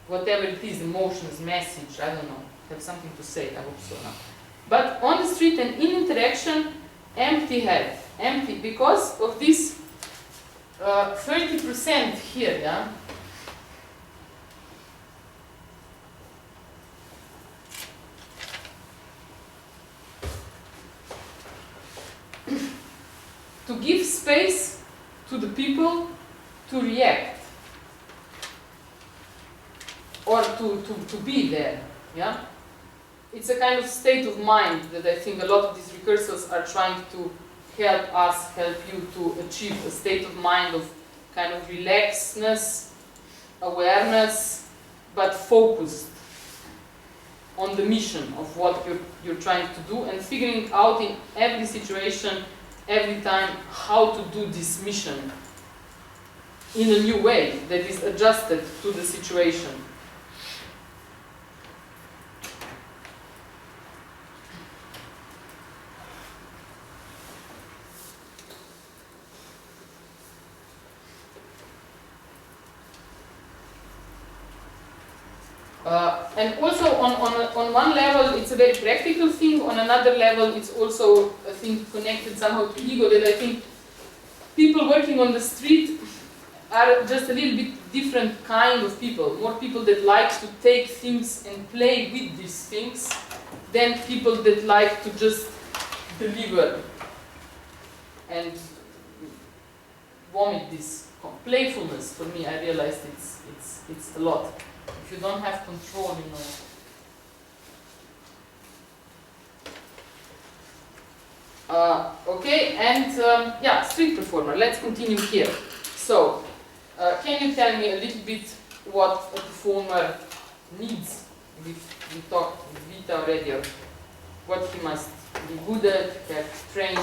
Whatever it is, emotions, message, I don't know, have something to say, I hope so. No. But on the street and in interaction, empty head, empty, because of this 30% here, yeah? To give space to the people to react or to be there, yeah? It's a kind of state of mind that I think a lot of these rehearsals are trying to help us, help you to achieve a state of mind of kind of relaxedness, awareness, but focused on the mission of what you're trying to do and figuring out in every situation, every time, how to do this mission in a new way that is adjusted to the situation. And also on one level it's a very practical thing, on another level it's also a thing connected somehow to ego, that I think people working on the street are just a little bit different kind of people. More people that like to take things and play with these things than people that like to just deliver and vomit this playfulness. For me, I realized it's a lot. If you don't have control, you know. Okay, and yeah, street performer. Let's continue here. So, can you tell me a little bit what a performer needs? We talked with Vida already of what he must be good at, have trained.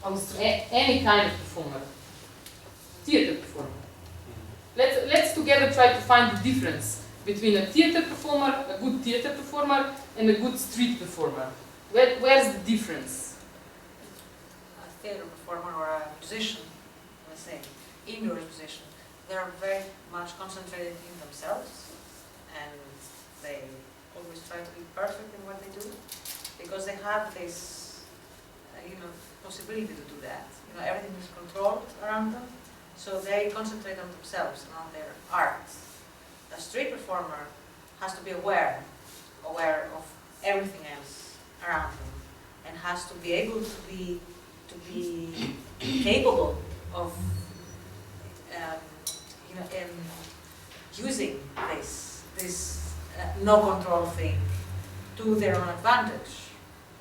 On the street. Any kind of performer. Theater performer. Let's together try to find the difference between a theater performer, a good theater performer, and a good street performer? Where's the difference? A theater performer or a musician, let's say, indoor musician, they're very much concentrated in themselves, and they always try to be perfect in what they do, because they have this, possibility to do that. Everything is controlled around them, so they concentrate on themselves and on their art. A street performer has to be aware of everything else around them, and has to be able to be capable of using this no control thing to their own advantage.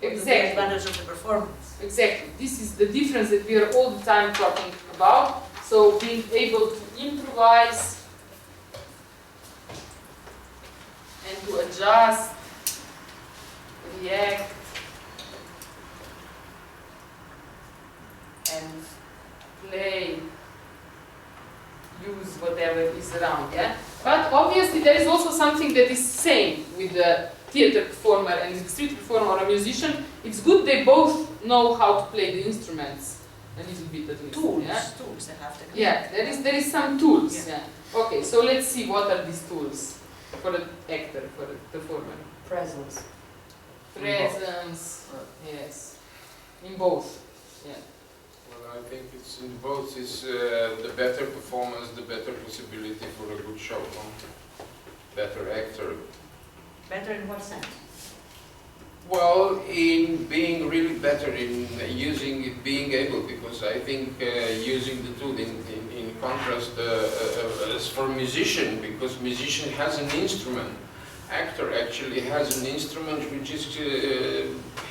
Exactly. To the advantage of the performance. Exactly. This is the difference that we are all the time talking about. So being able to improvise and to adjust, react, and play, use whatever is around, yeah? But obviously there is also something that is same with the theater performer and the street performer or a musician. It's good they both know how to play the instruments a little bit at least. Tools, yeah? tools they have to. Yeah, there is some tools. Yeah. Yeah. Okay, so let's see what are these tools for the actor, for the performer. Presence. Presence, yes, in both. Yeah. Well, I think it's in both. Is the better performance, the better possibility for a good show. No? Better actor. Better in what sense? Well, in being really better in using it, being able, because I think using the tool in contrast as for musician, because musician has an instrument, actor actually has an instrument which is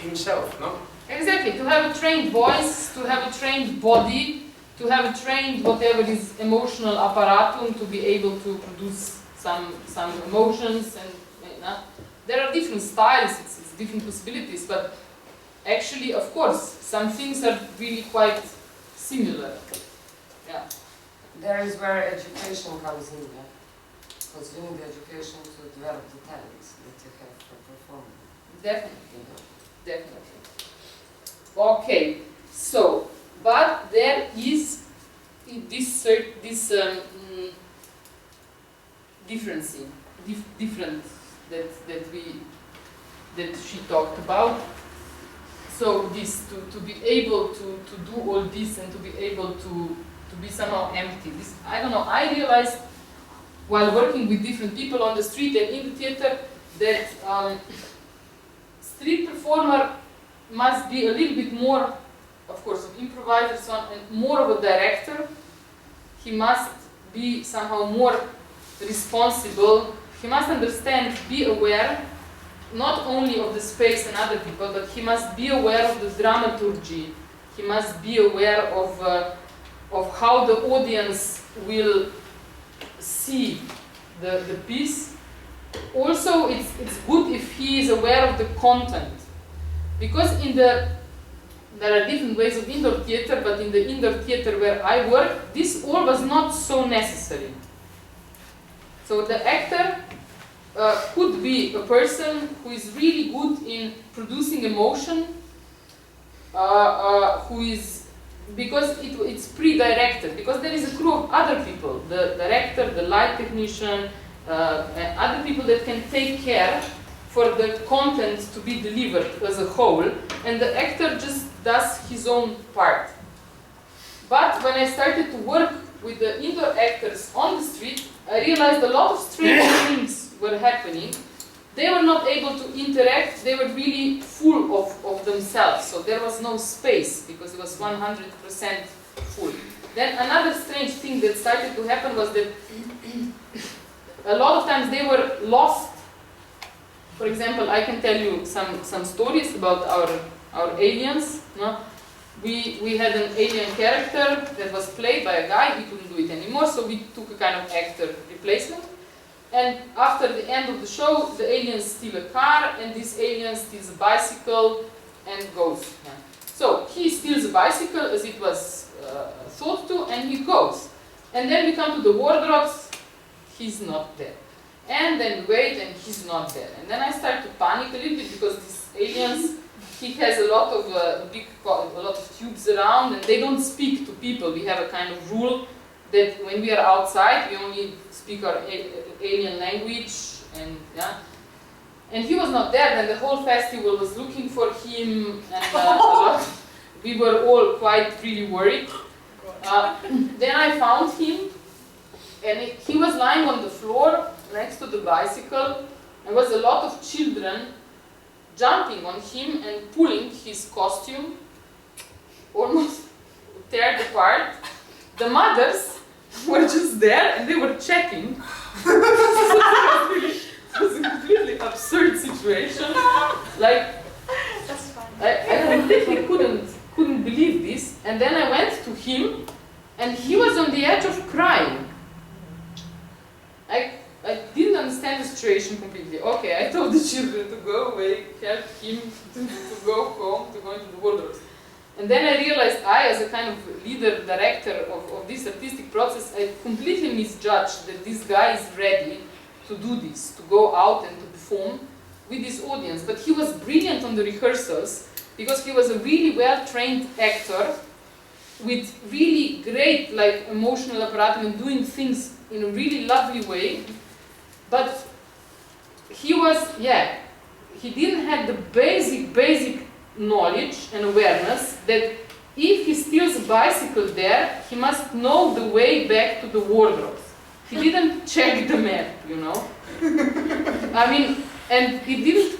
himself, no? Exactly, to have a trained voice, to have a trained body, to have a trained whatever is emotional apparatum to be able to produce some emotions and there are different styles, it's different possibilities, but actually, of course, some things are really quite similar. Yeah. There is where education comes in, yeah? Because you need education to develop the talents that you have for performing. Definitely, definitely. Okay, so, but there is this different that she talked about. So this to be able to do all this and to be able to be somehow empty. This, I don't know, I realized while working with different people on the street and in the theater that street performer must be a little bit more, of course, of improviser and so on, and more of a director. He must be somehow more responsible. He must understand, be aware, not only of the space and other people, but he must be aware of the dramaturgy. He must be aware of how the audience will see the piece. Also, it's good if he is aware of the content. Because there are different ways of indoor theater, but in the indoor theater where I work, this all was not so necessary. So the actor could be a person who is really good in producing emotion, who is, because it's pre-directed, because there is a crew of other people, the director, the light technician, and other people that can take care for the content to be delivered as a whole, and the actor just does his own part. But when I started to work with the indoor actors on the street, I realized a lot of strange things were happening. They were not able to interact, they were really full of themselves, so there was no space because it was 100% full. Then another strange thing that started to happen was that a lot of times they were lost. For example, I can tell you some stories about our aliens. No? We had an alien character that was played by a guy, he couldn't do it anymore, so we took a kind of actor replacement. And after the end of the show, the aliens steal a car, and this alien steals a bicycle and goes. Yeah. So he steals a bicycle as it was thought to, and he goes. And then we come to the wardrobes, he's not there. and then wait, and he's not there. And then I start to panic a little bit because these aliens, he has a lot of a lot of tubes around, and they don't speak to people. We have a kind of rule that when we are outside, we only speak our alien language, and yeah. And he was not there. Then the whole festival was looking for him, and we were all quite really worried. Then I found him, and he was lying on the floor next to the bicycle. There was a lot of children jumping on him and pulling his costume, almost tear it apart. The mothers were just there and they were checking. It was a completely absurd situation. Like, That's fun. I completely couldn't believe this. And then I went to him, and he was on the edge of crying. I didn't understand the situation completely. Okay, I told the children to go away, help him to go home, to go into the wardrobes. And then I realized as a kind of leader, director of this artistic process, I completely misjudged that this guy is ready to do this, to go out and to perform with this audience. But he was brilliant on the rehearsals because he was a really well-trained actor with really great emotional apparatus and doing things in a really lovely way. But he he didn't have the basic knowledge and awareness that if he steals a bicycle there, he must know the way back to the wardrobes. He didn't check the map, you know. I mean, and he didn't,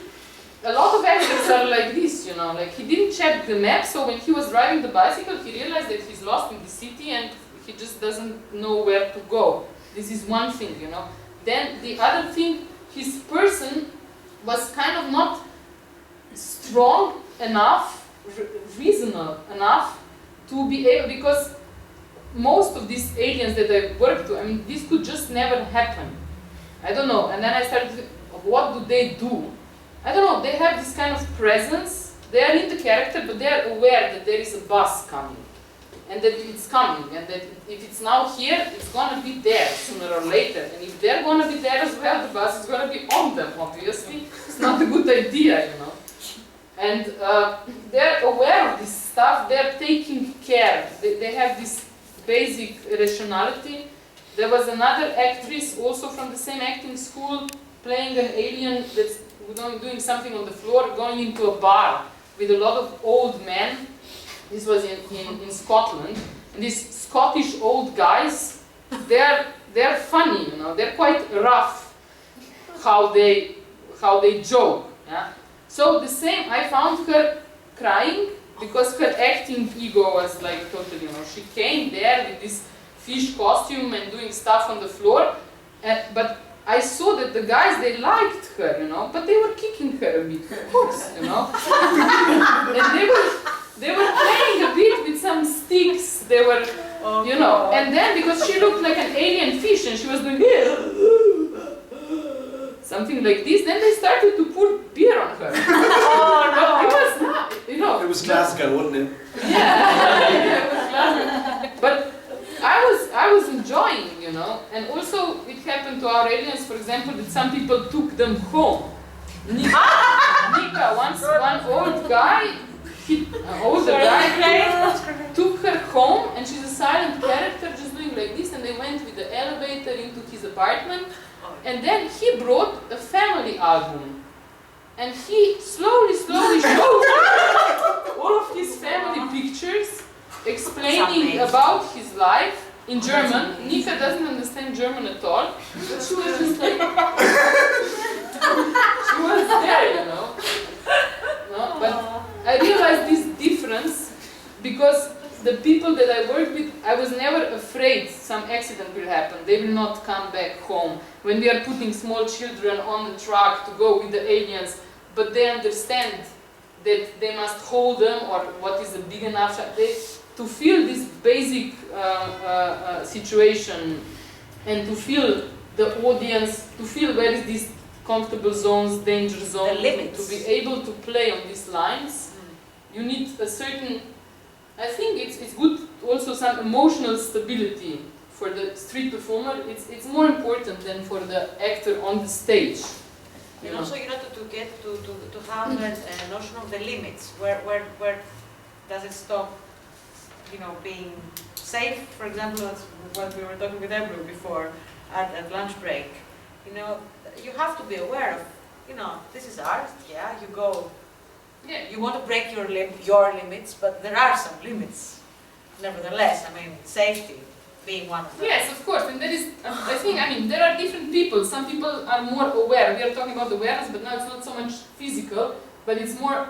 a lot of actors are like this, you know, like he didn't check the map, so when he was driving the bicycle, he realized that he's lost in the city and he just doesn't know where to go. This is one thing, you know. Then the other thing, his person was kind of not strong enough, reasonable enough to be able, because most of these aliens that I worked with, I mean, this could just never happen. I don't know. And then I started to think, what do they do? I don't know, they have this kind of presence, they are in the character, but they are aware that there is a bus coming. And that it's coming, and that if it's now here, it's gonna be there sooner or later. And if they're gonna be there as well, the bus is gonna be on them, obviously. It's not a good idea, you know. And they're aware of this stuff, they're taking care. They have this basic rationality. There was another actress, also from the same acting school, playing an alien that's doing something on the floor, going into a bar with a lot of old men. This was in Scotland, and these Scottish old guys, they're funny, you know, they're quite rough how they joke. Yeah? So the same, I found her crying because her acting ego was like totally, you know, she came there with this fish costume and doing stuff on the floor, but I saw that the guys, they liked her, you know, but they were kicking her a bit, of course, you know. And they were playing a bit with some sticks, they were, you know, and then because she looked like an alien fish and she was doing something like this, then they started to pour beer on her. Oh no! It was not, you know. It was Glasgow, wasn't it? Yeah, it was Glasgow. But I was enjoying, you know, and also it happened to our aliens, for example, that some people took them home. Nika, once one old guy, an older guy, took her home, and she's a silent character, just doing like this, and they went with the elevator into his apartment, and then he brought a family album, and he slowly showed all of his family pictures, explaining about his life in German. Nika doesn't understand German at all, but she was just like, she was there, you know. No? But I realized this difference because the people that I worked with, I was never afraid some accident will happen. They will not come back home. When we are putting small children on the truck to go with the aliens, but they understand that they must hold them, or what is a big enough to feel this basic situation, and to feel the audience, to feel where is this comfortable zones, danger zones, to be able to play on these lines. You need a certain, I think it's good also some emotional stability for the street performer, it's more important than for the actor on the stage. And also, you know, to get to have that notion of the limits. Where does it stop? You know, being safe. For example, that's what we were talking with Ebru before at lunch break. You know, you have to be aware of. You know, this is art. Yeah, you go. Yeah. You want to break your limits, but there are some limits. Nevertheless, I mean, safety being one of them. Yes, of course, and there is, I think, I mean, there are different people. Some people are more aware. We are talking about awareness, but now it's not so much physical, but it's more,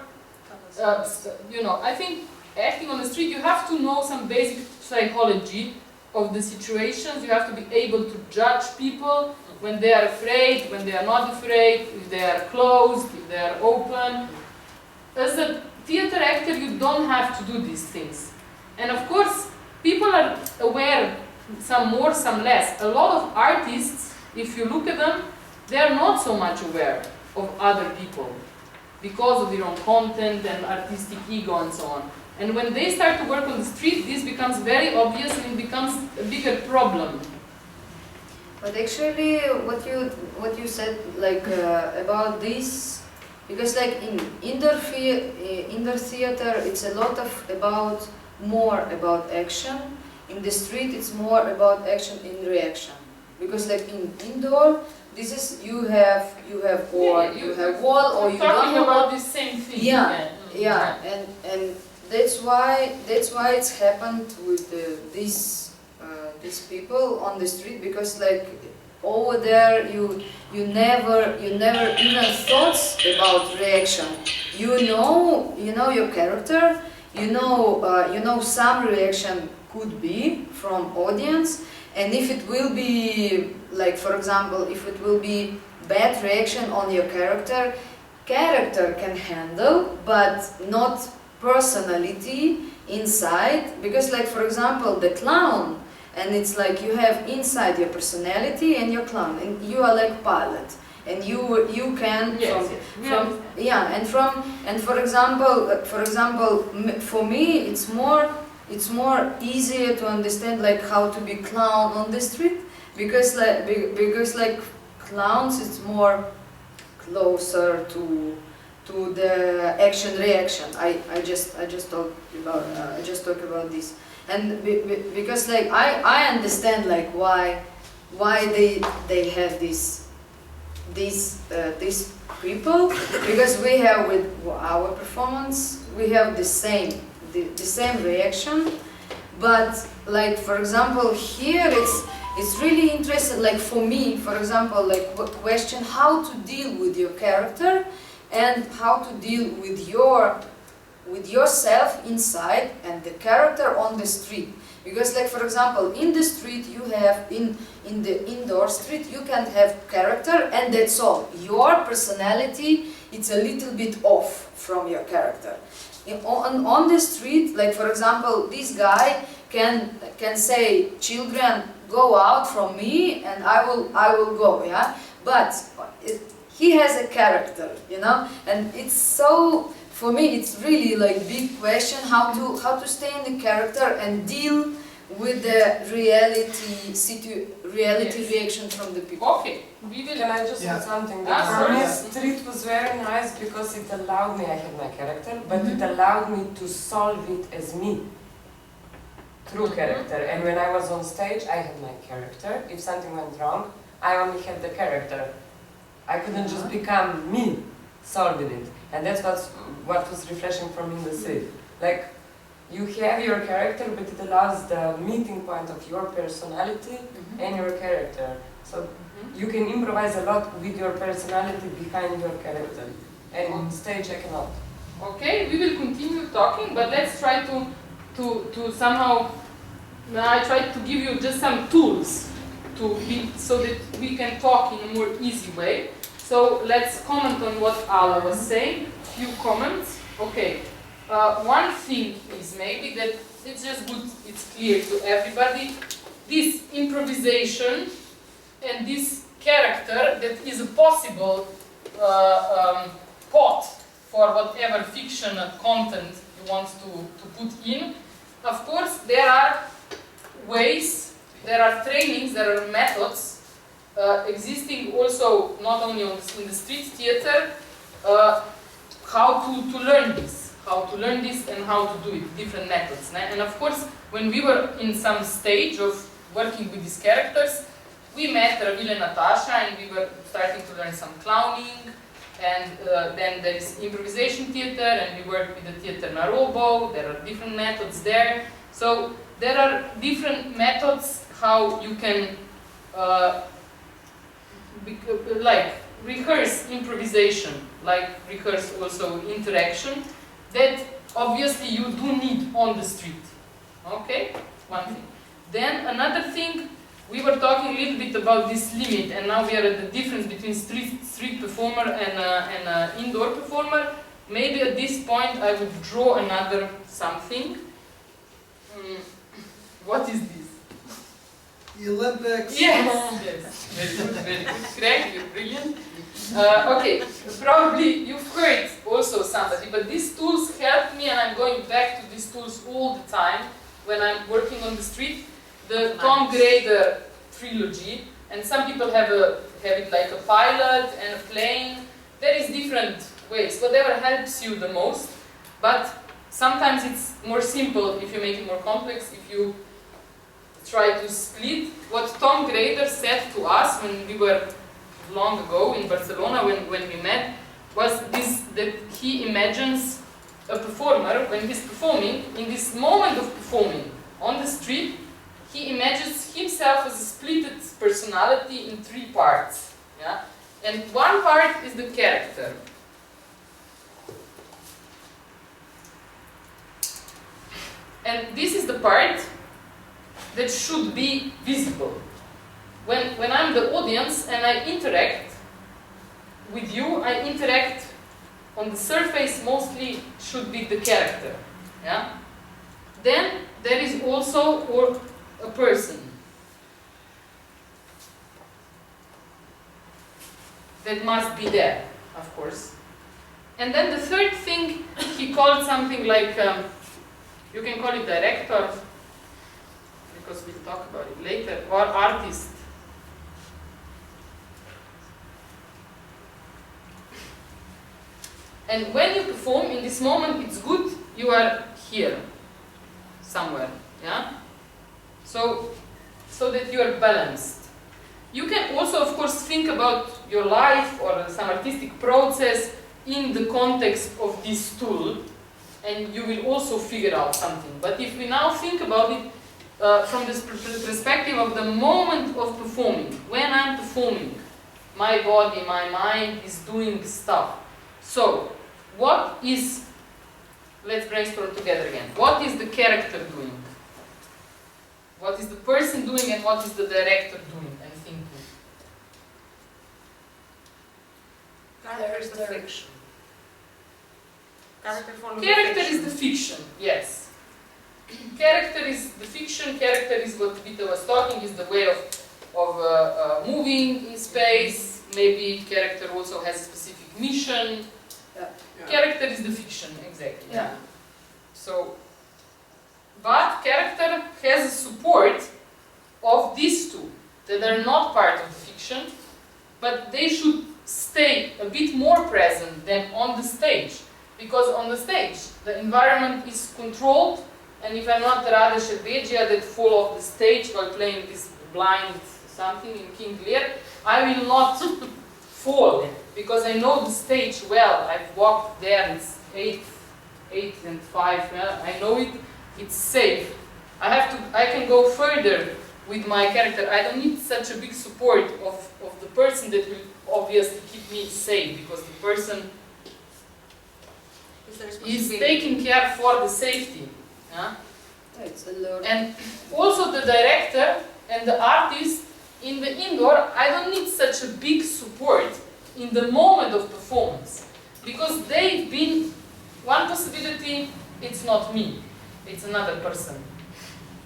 you know, I think acting on the street, you have to know some basic psychology of the situations. You have to be able to judge people when they are afraid, when they are not afraid, if they are closed, if they are open. As a theater actor, you don't have to do these things. And of course, people are aware, some more, some less. A lot of artists, if you look at them, they are not so much aware of other people because of their own content and artistic ego and so on. And when they start to work on the street, this becomes very obvious and it becomes a bigger problem. But actually, what you said, like about this, because like in indoor theater, it's a lot of more about action. In the street, it's more about action in reaction. Because like in indoor, this is you have you have wall or you don't talking have about the same thing. Yeah, and that's why it's happened with these people on the street, because like over there you never even thoughts about reaction. You know your character. You know some reaction could be from audience, and if it will be, like for example, if it will be bad reaction on your character can handle, but not personality inside, because like for example the clown, and it's like you have inside your personality and your clown, and you are like pilot. And you can and for example for me it's more easier to understand like how to be clown on the street, because like clowns it's more closer to the action reaction. I just talk about this, and because like I understand like why they have these people, because we have with our performance we have the same reaction, but like for example here it's really interesting, like for me, for example, like question how to deal with your character and how to deal with yourself inside and the character on the street. Because like for example in the street you have in the indoor street you can have character and that's all. Your personality it's a little bit off from your character. On the street, like for example this guy can say, children go out from me and I will go, yeah, but he has a character, you know, and it's so, for me it's really like big question how to stay in the character and deal with the reality reaction from the people. Okay, we will. Can I just add something? For me, street was very nice because it allowed me, I had my character, but it allowed me to solve it as me. Through character. And when I was on stage, I had my character. If something went wrong, I only had the character. I couldn't just become me solving it. And that's what was refreshing for me in the street. Like, you have your character, but it allows the meeting point of your personality and your character. So you can improvise a lot with your personality behind your character. And on stage, I cannot. Okay, we will continue talking, but let's try to somehow, I try to give you just some tools so that we can talk in a more easy way. So let's comment on what Ala was saying. Few comments. Okay. One thing is maybe that it's just good, it's clear to everybody, this improvisation and this character that is a possible pot for whatever fiction content you want to put in. Of course, there are ways there are trainings, there are methods existing also not only in the street theater, how to learn this. How to learn this and how to do it, different methods. And of course, when we were in some stage of working with these characters, we met Ravil and Natasha, and we were starting to learn some clowning, and then there is improvisation theater, and we work with the theater Narobo. There are different methods there. So there are different methods how you can like rehearse improvisation, like rehearse also interaction, that obviously you do need on the street. Okay, one thing. Then another thing, we were talking a little bit about this limit, and now we are at the difference between street performer and indoor performer. Maybe at this point I would draw another something. What is this? The Olympics. Yes, yes, very good, Craig, you're brilliant. Okay, probably you've heard also somebody, but these tools help me, and I'm going back to these tools all the time when I'm working on the street. The Tom Grader trilogy, and some people have it like a pilot and a plane. There is different ways, whatever helps you the most, but sometimes it's more simple if you make it more complex, if you try to split. What Tom Grader said to us when we were long ago in Barcelona, when we met, was this, that he imagines a performer, when he's performing, in this moment of performing on the street, he imagines himself as a splitted personality in 3 parts. Yeah? And one part is the character. And this is the part that should be visible. When I'm the audience and I interact with you, I interact on the surface, mostly should be the character. Yeah? Then there is also a person that must be there, of course. And then the third thing, he called something like, you can call it director, because we'll talk about it later, or artist. And when you perform, in this moment, it's good you are here, somewhere, yeah? So that you are balanced. You can also, of course, think about your life or some artistic process in the context of this tool, and you will also figure out something. But if we now think about it from this perspective of the moment of performing, when I'm performing, my body, my mind is doing stuff. So, what is, let's brainstorm together again, what is the character doing? What is the person doing and what is the director doing and thinking? Character is the fiction. Character is the fiction, yes. Character is the fiction, character is what Vida was talking, is the way of moving in space. Maybe character also has a specific mission. Character is the fiction, exactly. Yeah. So, but character has a support of these two that are not part of the fiction, but they should stay a bit more present than on the stage. Because on the stage, the environment is controlled, and if I'm not Rade Šerbedžija that fall off the stage while playing this blind something in King Lear, I will not fall, because I know the stage well. I've walked there, it's 8 and 5, yeah? I know it, it's safe. I can go further with my character. I don't need such a big support of the person that will obviously keep me safe, because the person is taking care for the safety. Yeah? And also the director and the artist in the indoor, I don't need such a big support in the moment of performance, because they've been, one possibility, it's not me, it's another person,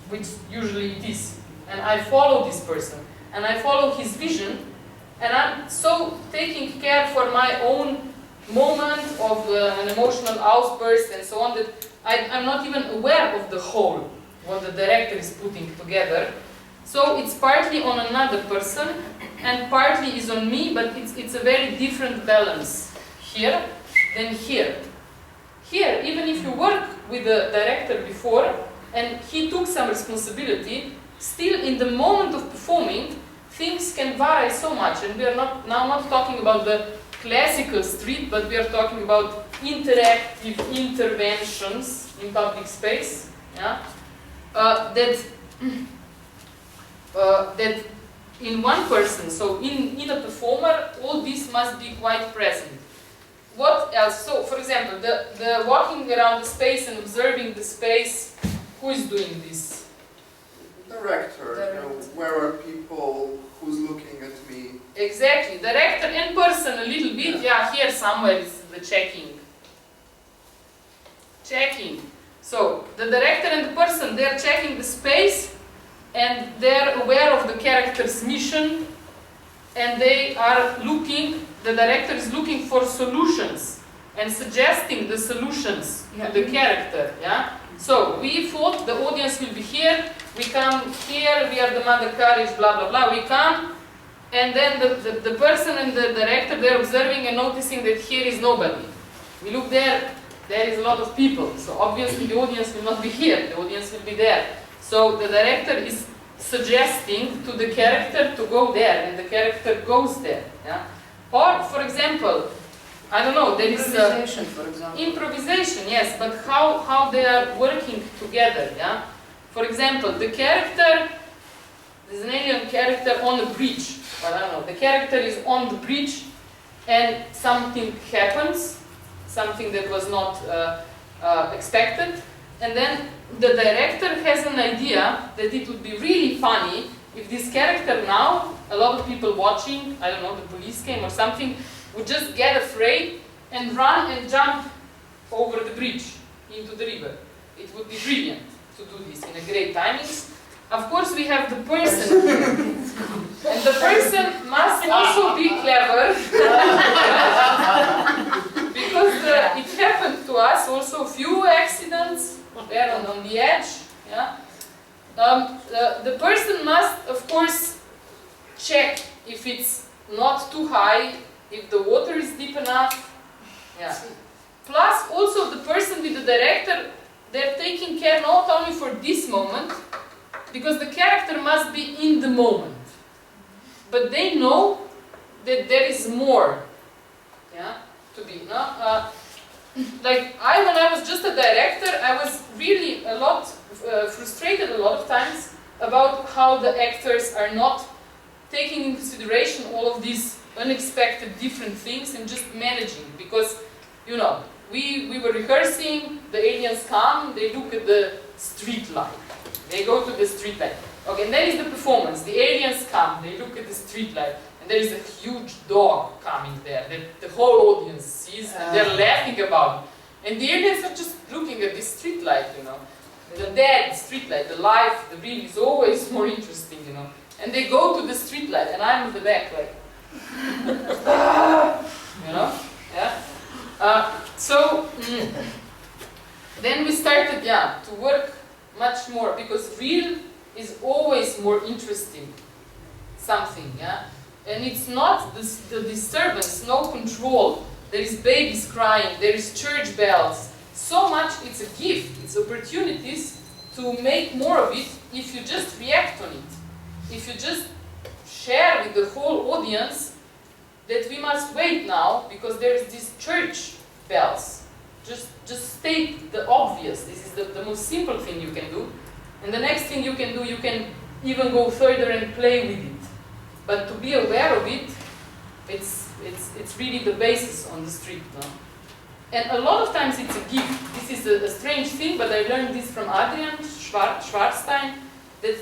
which usually it is, and I follow this person, and I follow his vision, and I'm so taking care for my own moment of an emotional outburst and so on, that I'm not even aware of the whole, what the director is putting together, So it's partly on another person and partly is on me, but it's a very different balance here than here. Here, even if you work with the director before and he took some responsibility, still in the moment of performing, things can vary so much. And we are not talking about the classical street, but we are talking about interactive interventions in public space. Yeah? That in one person, so in a performer, all this must be quite present. What else? So, for example, the walking around the space and observing the space, who is doing this? Director, you know, where are people, who's looking at me? Exactly, director and person a little bit, yeah, here somewhere is the checking. Checking. So, the director and the person, they're checking the space and they're aware of the character's mission and they are looking, the director is looking for solutions and suggesting the solutions to the character, yeah? So, we thought the audience will be here, we come here, we are the mother courage, blah blah blah, we come, and then the person and the director, they're observing and noticing that here is nobody. We look there, there is a lot of people, so obviously the audience will not be here, the audience will be there. So the director is suggesting to the character to go there, and the character goes there. Yeah? Or, for example, I don't know, there is improvisation, for example. Improvisation, yes, but how they are working together. Yeah? For example, the character, there's an alien character on the bridge. I don't know, the character is on the bridge and something happens, something that was not expected, and then the director has an idea that it would be really funny if this character now, a lot of people watching, I don't know, the police came or something, would just get afraid and run and jump over the bridge into the river. It would be brilliant to do this in a great timings. Of course, we have the person here. And the person must also be clever. Because it happened to us also a few accidents there on the edge. Yeah? The person must, of course, check if it's not too high, if the water is deep enough. Yeah. Plus, also the person with the director, they're taking care not only for this moment, because the character must be in the moment. But they know that there is more, yeah, to be. No? Like when I was just a director, I was really a lot frustrated a lot of times about how the actors are not taking into consideration all of these unexpected different things and just managing. Because, you know, we were rehearsing, the aliens come, they look at the street light. They go to the street light. Okay, and then is the performance. The aliens come, they look at the street light, and there is a huge dog coming there that the whole audience sees, and they're laughing about it. And the aliens are just looking at this street light, you know. The dead street light, the life, the real is always more interesting, you know. And they go to the street light, and I'm in the back, like, you know, yeah. Then we started, yeah, to work much more, because real is always more interesting, something, yeah? And it's not the disturbance, no control, there is babies crying, there is church bells, so much it's a gift, it's opportunities to make more of it if you just react on it. If you just share with the whole audience that we must wait now, because there is these church bells. Just state the obvious. This is the most simple thing you can do. And the next thing you can do, you can even go further and play with it. But to be aware of it, it's really the basis on the street. No? And a lot of times it's a gift. This is a strange thing, but I learned this from Adrian Schwarzstein, that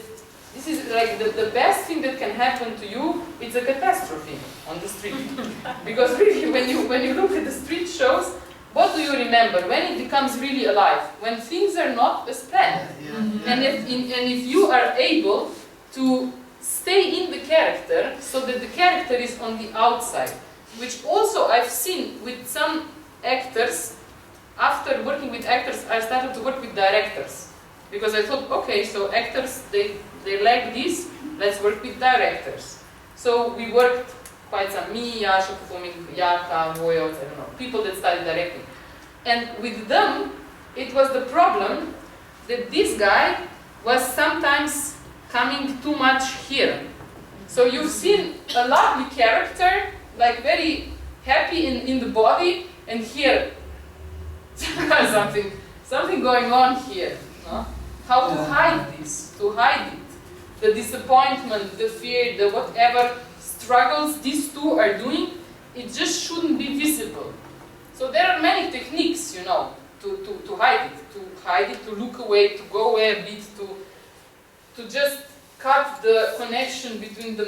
this is like the best thing that can happen to you, it's a catastrophe on the street. Because really, when you look at the street shows, what do you remember? When it becomes really alive? When things are not as planned. And if you are able to stay in the character, so that the character is on the outside, which also I've seen with some actors. After working with actors, I started to work with directors. Because I thought, okay, so actors, they like this, let's work with directors. So we worked quite some, me, Yasha performing, Jaka, Voyos, I don't know, people that study directing. And with them, it was the problem that this guy was sometimes coming too much here. So you've seen a lovely character, like very happy in the body, and here, something going on here. No? How to hide this, to hide it. The disappointment, the fear, the whatever struggles these two are doing, it just shouldn't be visible. So there are many techniques, you know, to hide it, to look away, to go away a bit, to just cut the connection between the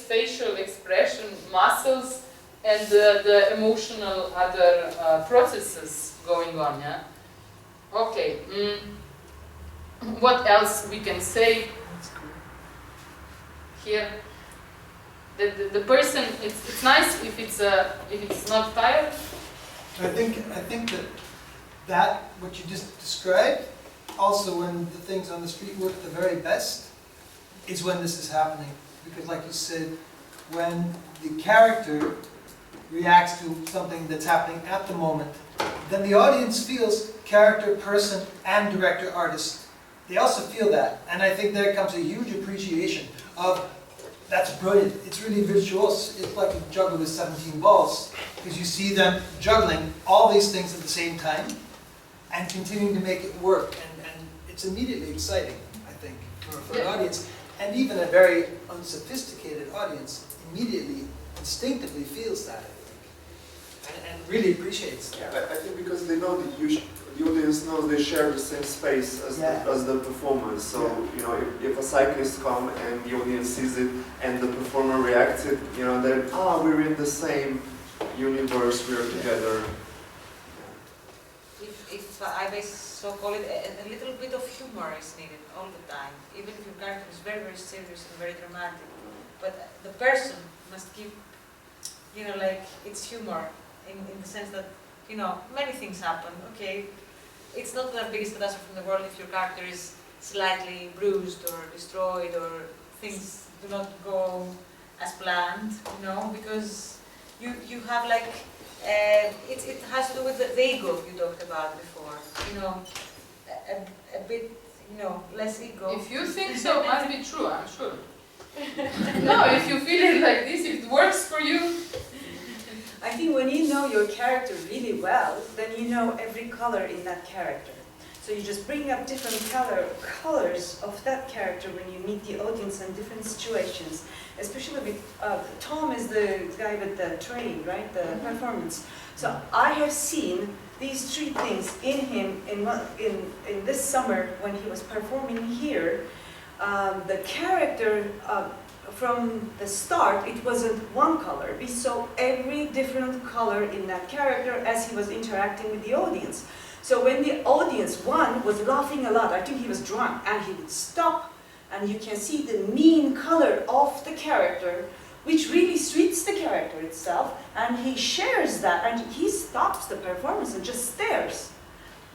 facial expression, muscles, and the emotional other processes going on. Yeah. Okay. What else we can say here? The person, it's nice if it's not tired. I think that what you just described, also when the things on the street work the very best, is when this is happening. Because like you said, when the character reacts to something that's happening at the moment, then the audience feels character, person, and director, artist. They also feel that. And I think there comes a huge appreciation of, that's brilliant. It's really virtuous. It's like a juggle with 17 balls. Because you see them juggling all these things at the same time and continuing to make it work. And it's immediately exciting, I think, for an audience. And even a very unsophisticated audience immediately, instinctively feels that, I think. And really appreciates that. I think because they know that the audience knows they share the same space as the performers. So, you know, if a cyclist comes and the audience sees it and the performer reacts it, you know, then, we're in the same universe, we're together. If I may so call it, a little bit of humor is needed all the time, even if your character is very, very serious and very dramatic. But the person must give, you know, like, it's humor in the sense that, you know, many things happen, okay? It's not the biggest catastrophe in the world if your character is slightly bruised or destroyed or things do not go as planned, you know, because you have like, it has to do with the ego you talked about before, you know, a bit, you know, less ego. If you think so, it must be true, I'm sure. No, if you feel it like this, if it works for you. I think when you know your character really well, then you know every color in that character. So you just bring up different colors of that character when you meet the audience in different situations. Especially with, Tom is the guy with the train, right, the performance. So I have seen these three things in him in this summer when he was performing here. The character, from the start, it wasn't one color. We saw every different color in that character as he was interacting with the audience. So when the audience, one, was laughing a lot, I think he was drunk, and he would stop, and you can see the mean color of the character, which really suits the character itself, and he shares that, and he stops the performance and just stares,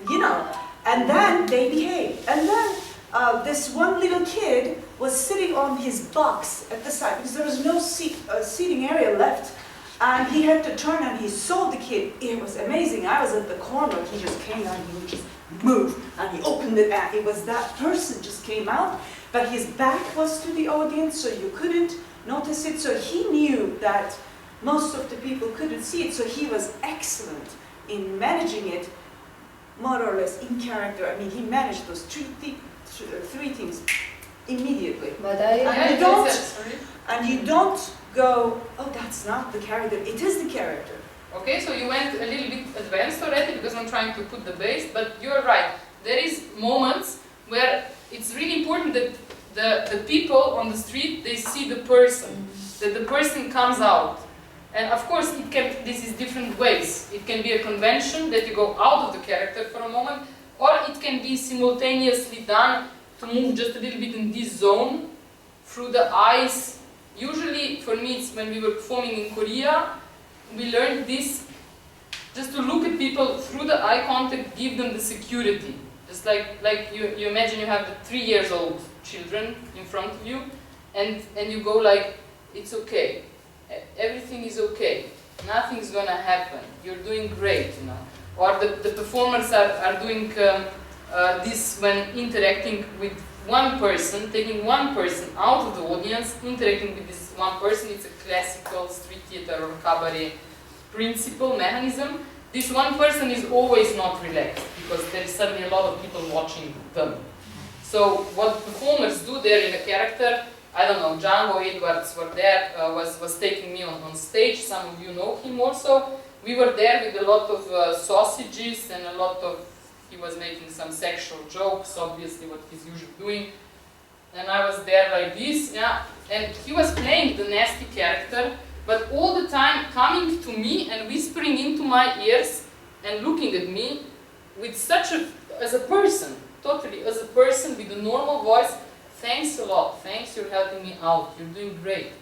you know, and then they behave. And then this one little kid was sitting on his box at the side because there was no seating area left, and he had to turn and he saw the kid. It was amazing. I was at the corner. He just came out and he would just move, and he opened it, and it was that person just came out, but his back was to the audience, so you couldn't notice it. So he knew that most of the people couldn't see it, so he was excellent in managing it, more or less in character. I mean, he managed those three things immediately. But you don't go, oh, that's not the character, it is the character. Okay, so you went a little bit advanced already because I'm trying to put the base, but you're right. There is moments where it's really important that the people on the street, they see the person, that the person comes out. And of course, this is different ways. It can be a convention that you go out of the character for a moment, or it can be simultaneously done to move just a little bit in this zone through the eyes. Usually, for me, it's when we were performing in Korea, we learned this, just to look at people through the eye contact, give them the security. Just like you imagine you have the 3 years old children in front of you, and you go like, it's okay, everything is okay, nothing's gonna happen, you're doing great, you know. Or the performers are doing this when interacting with one person, taking one person out of the audience, interacting with this one person. It's a classical street theater or cabaret principle, mechanism. This one person is always not relaxed because there is suddenly a lot of people watching them. So what performers do there in a character, I don't know, Django Edwards were there, was taking me on stage. Some of you know him also. We were there with a lot of sausages and a lot of, he was making some sexual jokes, obviously what he's usually doing. And I was there like this, yeah. And he was playing the nasty character, but all the time coming to me and whispering into my ears and looking at me with such a, as a person, totally as a person with a normal voice. Thanks a lot, thanks, you're helping me out, you're doing great.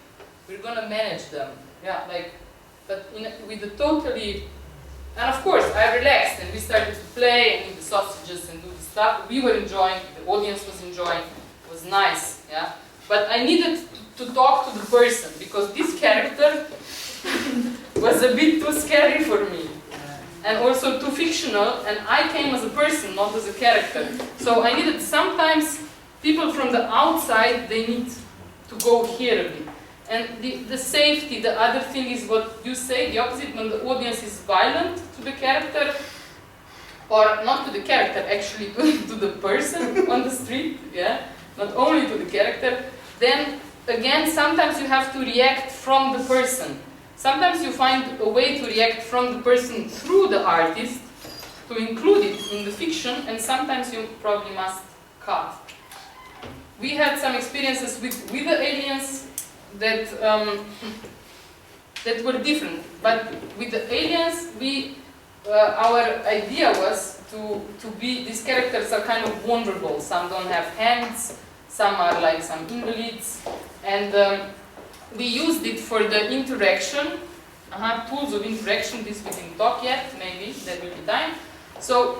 We're gonna manage them, yeah, like, but with a totally, and of course I relaxed and we started to play and eat the sausages and do the stuff. We were enjoying, the audience was enjoying, it was nice, yeah. But I needed to talk to the person because this character was a bit too scary for me. And also too fictional, and I came as a person, not as a character. So I needed, sometimes people from the outside, they need to go here a bit. And the safety, the other thing is what you say, the opposite, when the audience is violent to the character, or not to the character, actually to the person on the street, yeah, not only to the character, then again, sometimes you have to react from the person. Sometimes you find a way to react from the person through the artist, to include it in the fiction, and sometimes you probably must cut. We had some experiences with the aliens that that were different, but with the aliens, our idea was to be, these characters are kind of vulnerable. Some don't have hands, some are like some invalids, and we used it for the interaction, tools of interaction. This we didn't talk yet, maybe there will be time. So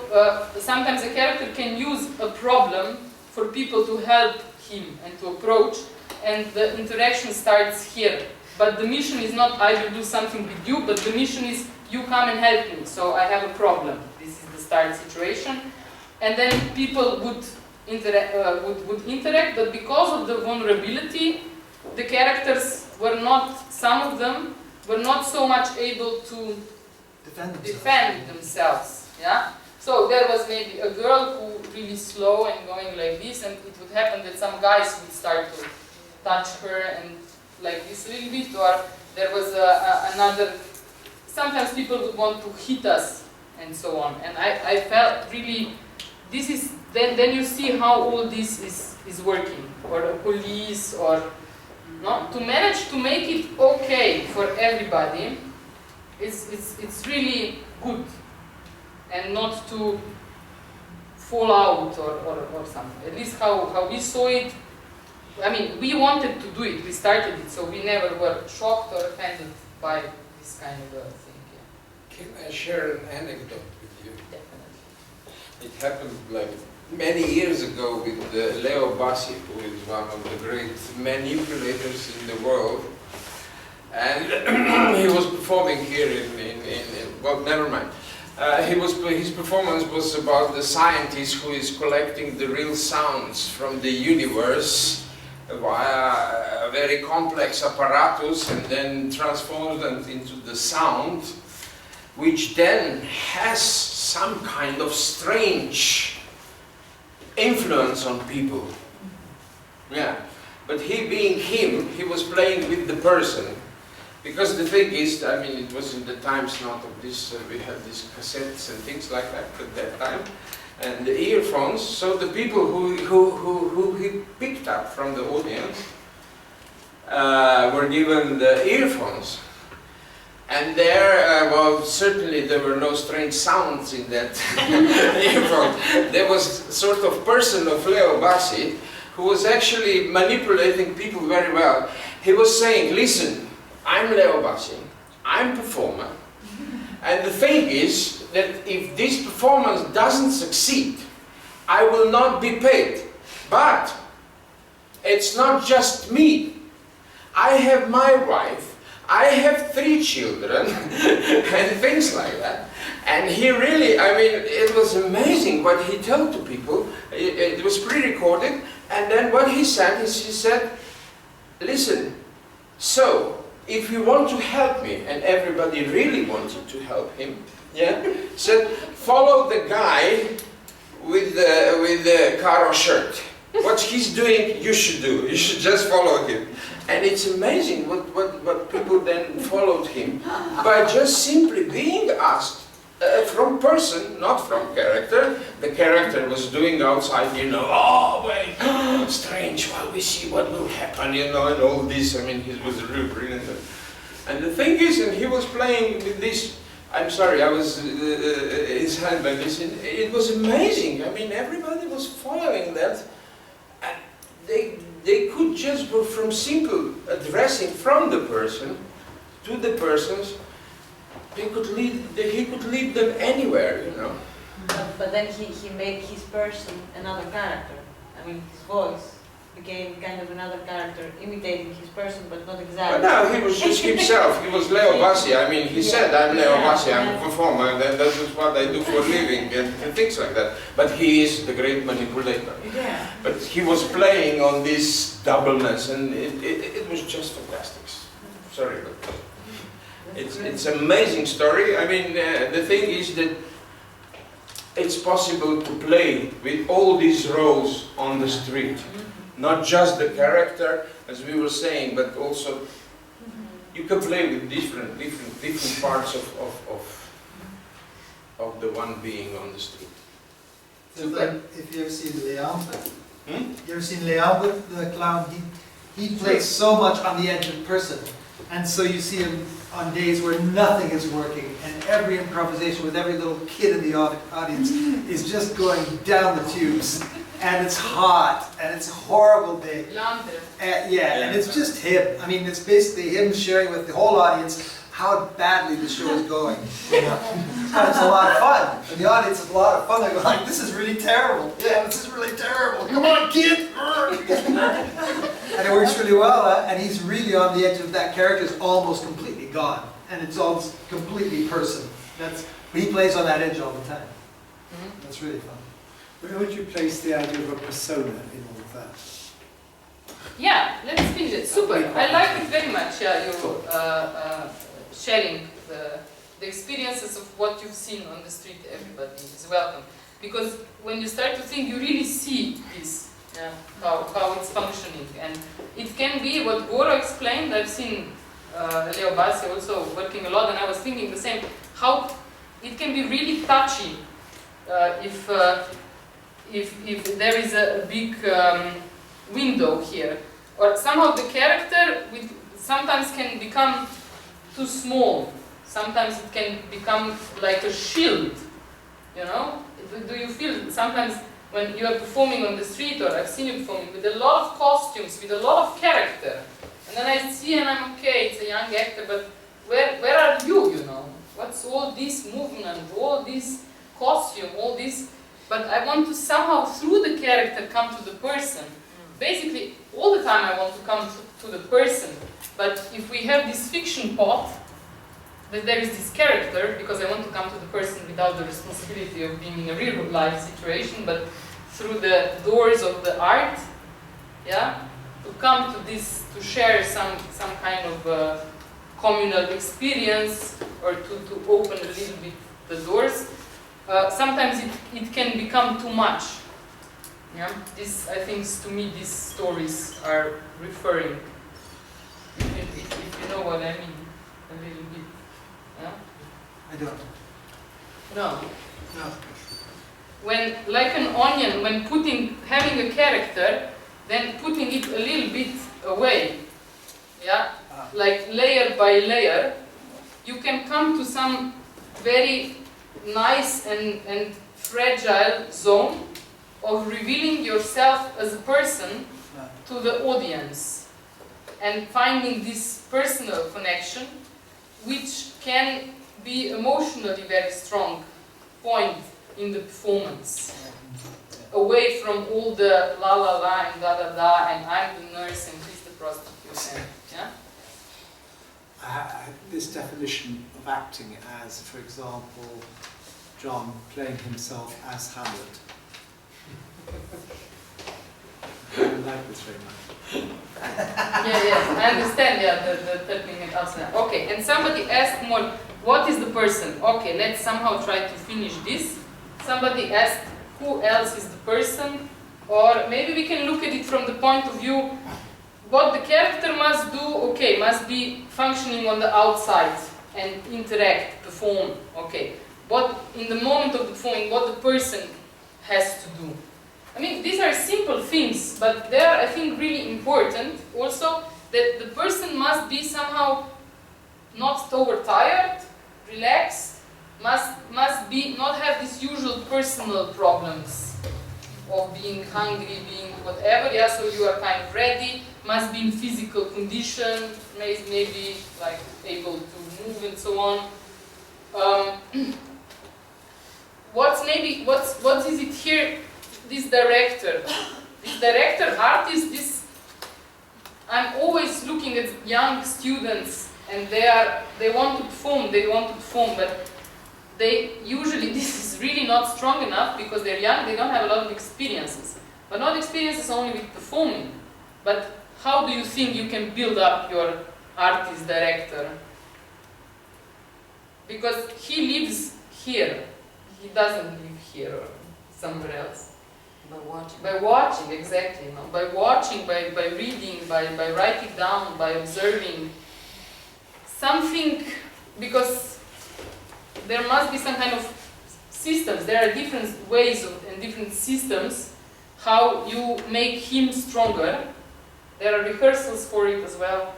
sometimes a character can use a problem for people to help him and to approach, and the interaction starts here. But the mission is not I will do something with you, but the mission is you come and help me, so I have a problem. This is the start situation. And then people would interact, but because of the vulnerability, the characters were not, some of them were not so much able to defend themselves. Yeah? So there was maybe a girl who really slow and going like this, and it would happen that some guys would start to touch her and like this a little bit, or there was another, sometimes people would want to hit us and so on. And I felt really, this is, then you see how all this is working, or the police, or no, to manage to make it okay for everybody, it's really good, and not to fall out or something. At least how we saw it. I mean, we wanted to do it, we started it, so we never were shocked or offended by this kind of a thing. Yeah. Can I share an anecdote with you? Definitely. It happened like many years ago with Leo Bassi, who is one of the great manipulators in the world. And he was performing here in well, never mind. His performance was about the scientist who is collecting the real sounds from the universe via a very complex apparatus and then transforms them into the sound, which then has some kind of strange influence on people. Yeah, but he being him, he was playing with the person. Because the thing is, I mean, it was in the times not of this, we had these cassettes and things like that at that time, and the earphones, so the people who he picked up from the audience were given the earphones. And there, well, certainly there were no strange sounds in that earphone. There was sort of person of Leo Bassi who was actually manipulating people very well. He was saying, listen, I'm Leo Bassi, I'm a performer, and the thing is that if this performance doesn't succeed, I will not be paid. But it's not just me. I have my wife, I have 3 children, and things like that. And he really, I mean, it was amazing what he told to people. It was pre-recorded, and then what he said is, he said, listen, so, if you want to help me, and everybody really wanted to help him, yeah, said, follow the guy with the Caro shirt. What he's doing, you should do. You should just follow him. And it's amazing what people then followed him by just simply being asked from person, not from character. The character was doing outside, you know, oh, wait, strange, well, we see what will happen, you know, and all this. I mean, he was really brilliant. And the thing is, and he was playing with this, I'm sorry, I was his hand by this, it was amazing. I mean, everybody was following that. And they could just go from simple addressing from the person to the persons. He could lead them anywhere, you know. But then he made his person another character. I mean, his voice became kind of another character, imitating his person, but not exactly. But no, he was just himself. He was Leo Bassi. I mean, he said, I'm Leo Bassi, I'm a performer, and that is what I do for a living, and things like that. But he is the great manipulator. Yeah. But he was playing on this doubleness, and it was just fantastic. Sorry, but it's an amazing story. I mean, the thing is that it's possible to play with all these roles on the street. Not just the character, as we were saying, but also you can play with different parts of the one being on the street. So like, if you ever seen Leander, you ever seen Leander, the clown? He plays so much on the edge of person, and so you see him on days where nothing is working, and every improvisation with every little kid in the audience is just going down the tubes. And it's hot, and it's a horrible day. Yeah, and it's just him. I mean, it's basically him sharing with the whole audience how badly the show is going. You know? And it's a lot of fun. And the audience is a lot of fun. They go like, this is really terrible. Yeah, this is really terrible. Come on, kid! And it works really well, and he's really on the edge of that character is almost completely gone. And it's almost completely person. He plays on that edge all the time. That's really fun. Where would you place the idea of a persona in all of that? Yeah, let's finish it. Super. I like it very much. Yeah, you sharing the experiences of what you've seen on the street. Everybody is welcome, because when you start to think, you really see this, how it's functioning, and it can be what Goro explained. I've seen Leo Bassi also working a lot, and I was thinking the same. How it can be really touchy if there is a big window here, or somehow the character sometimes can become too small. Sometimes it can become like a shield, you know? Do you feel sometimes when you are performing on the street, or I've seen you performing with a lot of costumes, with a lot of character, and then I see and I'm okay, it's a young actor, but where are you, you know? What's all this movement, all this costume, all this? But I want to somehow, through the character, come to the person. Basically, all the time I want to come to the person. But if we have this fiction pot, that there is this character, because I want to come to the person without the responsibility of being in a real life situation, but through the doors of the art, yeah, to come to this, to share some kind of communal experience, or to open a little bit the doors. Sometimes it can become too much. Yeah, I think to me these stories are referring. If you know what I mean, a little bit. Yeah? I don't. No. No. When, like an onion, when having a character, then putting it a little bit away, yeah, like layer by layer, you can come to some very nice and fragile zone of revealing yourself as a person to the audience and finding this personal connection, which can be emotionally very strong point in the performance. away from all the la la la and da da da and I'm the nurse and he's the prostitute and, yeah? This definition of acting as, for example, John playing himself as Hamlet. I don't like this very much. Yeah, I understand, the 30-minute outside. Okay, and somebody asked more, what is the person? Okay, let's somehow try to finish this. Somebody asked, who else is the person? Or maybe we can look at it from the point of view, what the character must do, okay, must be functioning on the outside and interact, perform, okay. What, in the moment of performing, what the person has to do. I mean, these are simple things, but they are, I think, really important also, that the person must be somehow not overtired, relaxed, must be, not have these usual personal problems of being hungry, being whatever, yeah, so you are kind of ready, must be in physical condition, maybe like able to move and so on. What is it here? This director, artist, I'm always looking at young students and they want to perform, but they usually, this is really not strong enough because they're young, they don't have a lot of experiences. But not experiences only with performing, but how do you think you can build up your artist director? Because he lives here, he doesn't live here or somewhere else. By watching, exactly. No? By watching, by reading, by writing down, by observing. Something, because there must be some kind of systems. There are different ways and different systems how you make him stronger. There are rehearsals for it as well.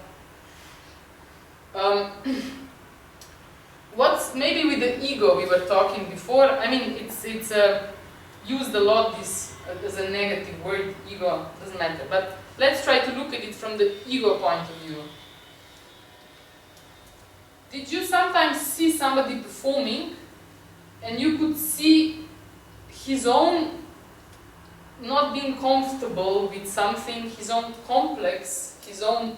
What's maybe with the ego we were talking before? I mean, it's used a lot this as a negative word, ego, doesn't matter. But let's try to look at it from the ego point of view. Did you sometimes see somebody performing and you could see his own not being comfortable with something, his own complex, his own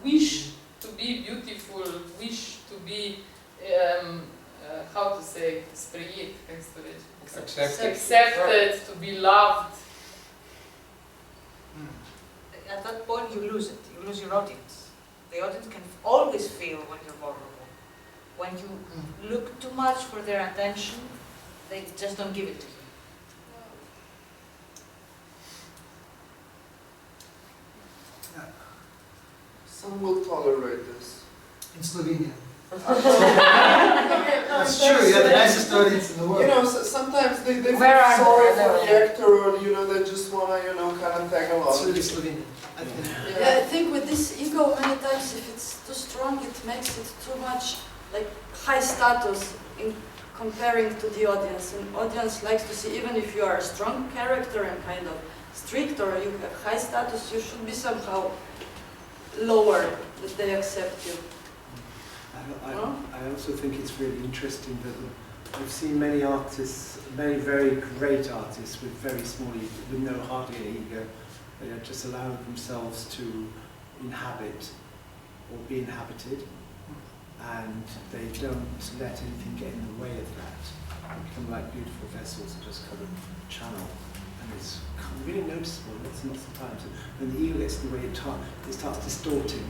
wish to be beautiful, wish to be, how to say, accepted, to be loved. At that point you lose it, you lose your audience. The audience can always feel when you're vulnerable. When you look too much for their attention, they just don't give it to you. Some will tolerate this. In Slovenia. That's true, you're the nicest audience in the world. You know, sometimes they feel Where are sorry they? for the actor, or you know, they just wanna, you know, kind of tag along. It's really Slovenian, I think. Yeah, I think with this ego, many times if it's too strong, it makes it too much like high status in comparing to the audience. And audience likes to see, even if you are a strong character and kind of strict or you have high status, you should be somehow lower that they accept you. I also think it's really interesting that I've seen many artists, many very great artists with very small ego, with no hardly any ego. They just allow themselves to inhabit or be inhabited, and they don't let anything get in the way of that. They become like beautiful vessels that just kind of channel, and it's really noticeable lots and lots of times. When the ego gets in the way, it starts distorting,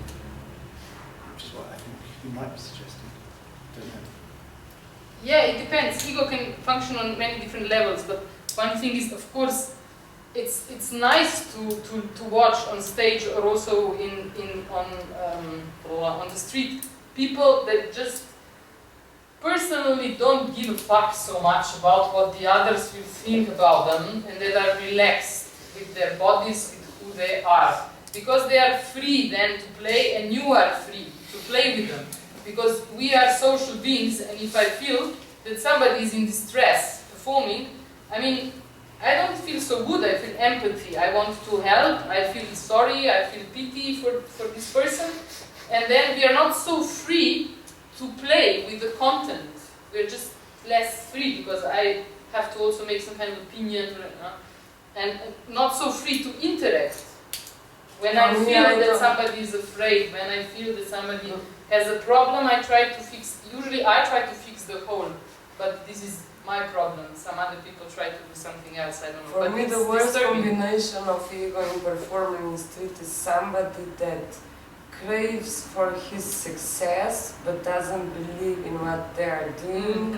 which is what I think you might be suggesting. Don't know. Yeah, it depends. Ego can function on many different levels, but one thing is, of course, it's nice to watch on stage or also on the street people that just personally don't give a fuck so much about what the others will think about them, and that are relaxed with their bodies, with who they are, because they are free then to play, and you are free to play with them, because we are social beings. And if I feel that somebody is in distress performing, I mean, I don't feel so good. I feel empathy, I want to help, I feel sorry, I feel pity for this person, and then we are not so free to play with the content. We're just less free because I have to also make some kind of opinion. and not so free to interact. When I feel that somebody is afraid, when I feel that somebody has a problem, I try to fix, usually I try to fix the whole, but this is my problem. Some other people try to do something else, I don't know. For but me, the worst disturbing. combination of ego and performing in street is somebody that craves for his success but doesn't believe in what they are doing,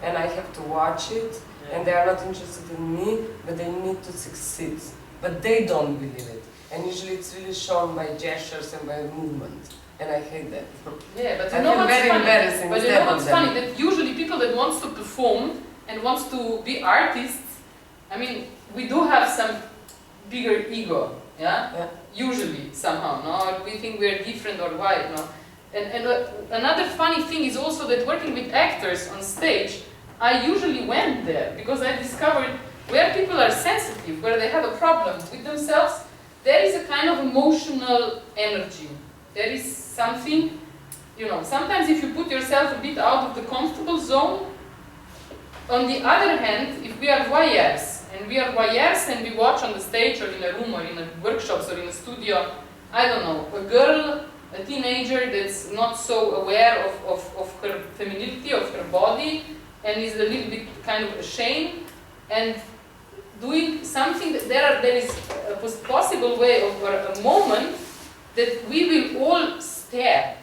and I have to watch it, and they are not interested in me, but they need to succeed. But they don't believe it. And usually it's really shown by gestures and by movement. And I hate that. Yeah, but I you know feel what's very funny? embarrassing. But you know what's funny? That usually people that wants to perform and wants to be artists, I mean, we do have some bigger ego, yeah? Usually, somehow, no? We think we're different or why, no? And another funny thing is also that working with actors on stage, I usually went there because I discovered where people are sensitive, where they have a problem with themselves, there is a kind of emotional energy. There is something, you know, sometimes if you put yourself a bit out of the comfortable zone, on the other hand, if we are voyeurs, and we watch on the stage or in a room or in a workshops or in a studio, I don't know, a girl, a teenager that's not so aware of her femininity, of her body, and is a little bit kind of ashamed, and doing something, there is a possible way or a moment that we will all stare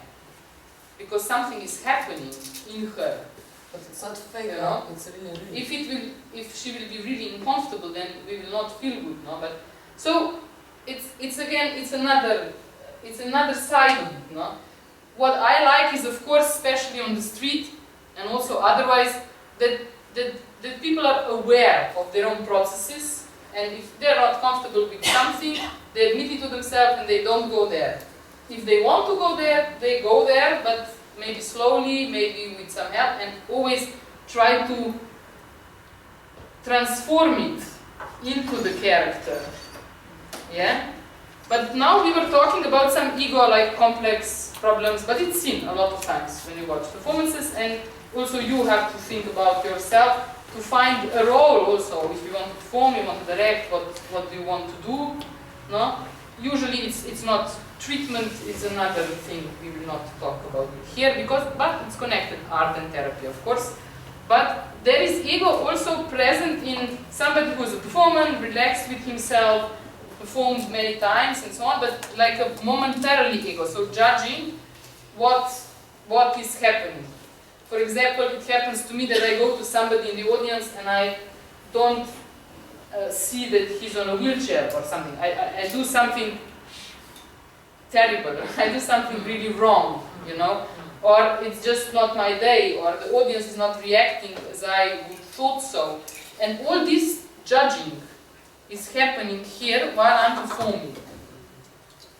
because something is happening in her. But it's not fake, you know? it's really real. If she will be really uncomfortable, then we will not feel good, no? But so it's another side of it, no? What I like is, of course, especially on the street and also otherwise, that people are aware of their own processes, and if they're not comfortable with something, they admit it to themselves and they don't go there. If they want to go there, they go there, but maybe slowly, maybe with some help, and always try to transform it into the character. Yeah? But now we were talking about some ego-like complex problems, but it's seen a lot of times when you watch performances, and also you have to think about yourself to find a role also. If you want to perform, you want to direct, what do you want to do? No? Usually it's not, treatment is another thing we will not talk about here, but it's connected, art and therapy, of course. But there is ego also present in somebody who is a performer, relaxed with himself, performed many times and so on, but like a momentarily ego, so judging what is happening. For example, it happens to me that I go to somebody in the audience and I don't see that he's on a wheelchair or something. I do something terrible. I do something really wrong, you know? Or it's just not my day, or the audience is not reacting as I would thought so. And all this judging is happening here while I'm performing.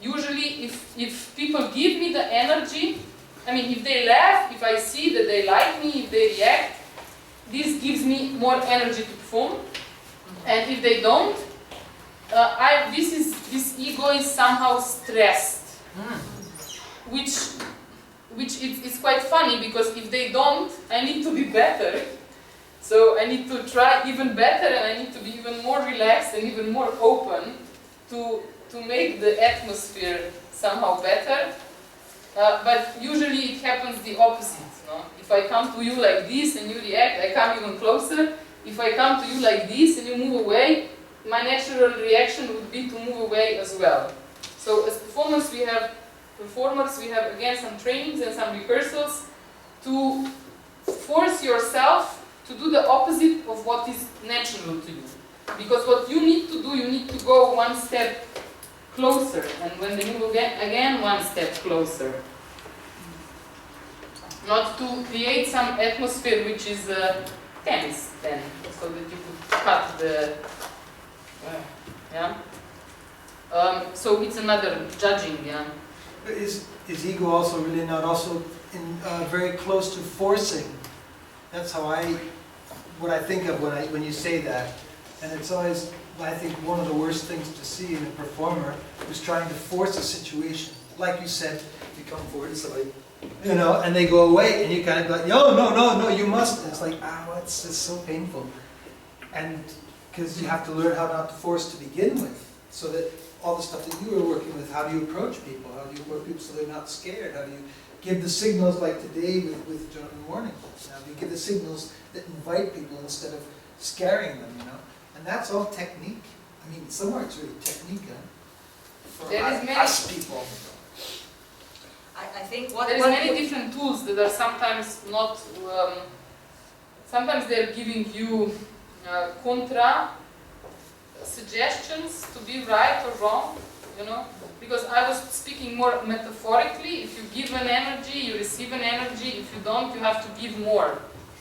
Usually, if people give me the energy, I mean, if they laugh, if I see that they like me, if they react, this gives me more energy to perform. And if they don't, this ego is somehow stressed, which is quite funny, because if they don't, I need to be better. So I need to try even better, and I need to be even more relaxed and even more open to make the atmosphere somehow better. But usually it happens the opposite. No? If I come to you like this and you react, I come even closer. If I come to you like this and you move away, my natural reaction would be to move away as well. So as performers, we have again some trainings and some rehearsals to force yourself to do the opposite of what is natural to you. Because what you need to do, you need to go one step closer, and when they move again one step closer. Not to create some atmosphere which is tense then, so that you could cut the, so it's another judging, yeah. But is ego also really not also very close to forcing? That's how what I think of when you say that. And it's always, I think, one of the worst things to see in a performer who's trying to force a situation. Like you said, you come forward, so like, you know, and they go away, and you kind of go like, no, you must. And it's like, it's so painful. And because you have to learn how not to force to begin with, so that all the stuff that you were working with, how do you approach people? How do you approach people so they're not scared? How do you give the signals like today with John in the morning? How do you give the signals that invite people instead of scaring them, you know? And that's all technique. I mean, somewhere it's really technique, huh? For There is many- us people. I think what There is many different tools that are sometimes not, sometimes they're giving you contra suggestions to be right or wrong, you know? Because I was speaking more metaphorically. If you give an energy, you receive an energy. If you don't, you have to give more.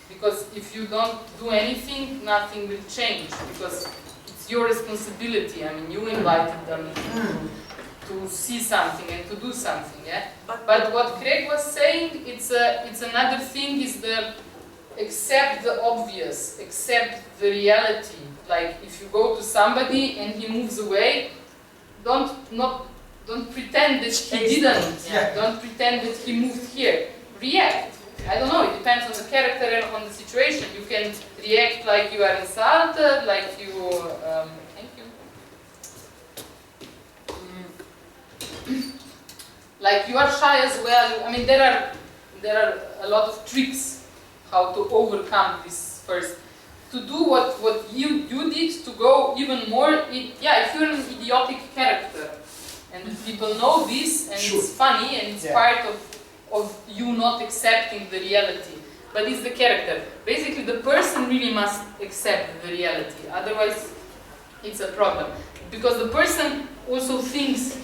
Because if you don't do anything, nothing will change. Because it's your responsibility. I mean, you invited them to see something and to do something, yeah? But what Craig was saying, it's another thing, is the accept the obvious, accept the reality. Like if you go to somebody and he moves away, don't pretend that he didn't. Yeah. Don't pretend that he moved here. React. I don't know, it depends on the character and on the situation. You can react like you are insulted, like you thank you. Like you are shy as well. I mean, there are a lot of tricks how to overcome this first. To do what you did, to go even more. Yeah, if you're an idiotic character, and people know this, and Sure. it's funny, and it's part of you not accepting the reality. But it's the character. Basically, the person really must accept the reality. Otherwise, it's a problem. Because the person also thinks,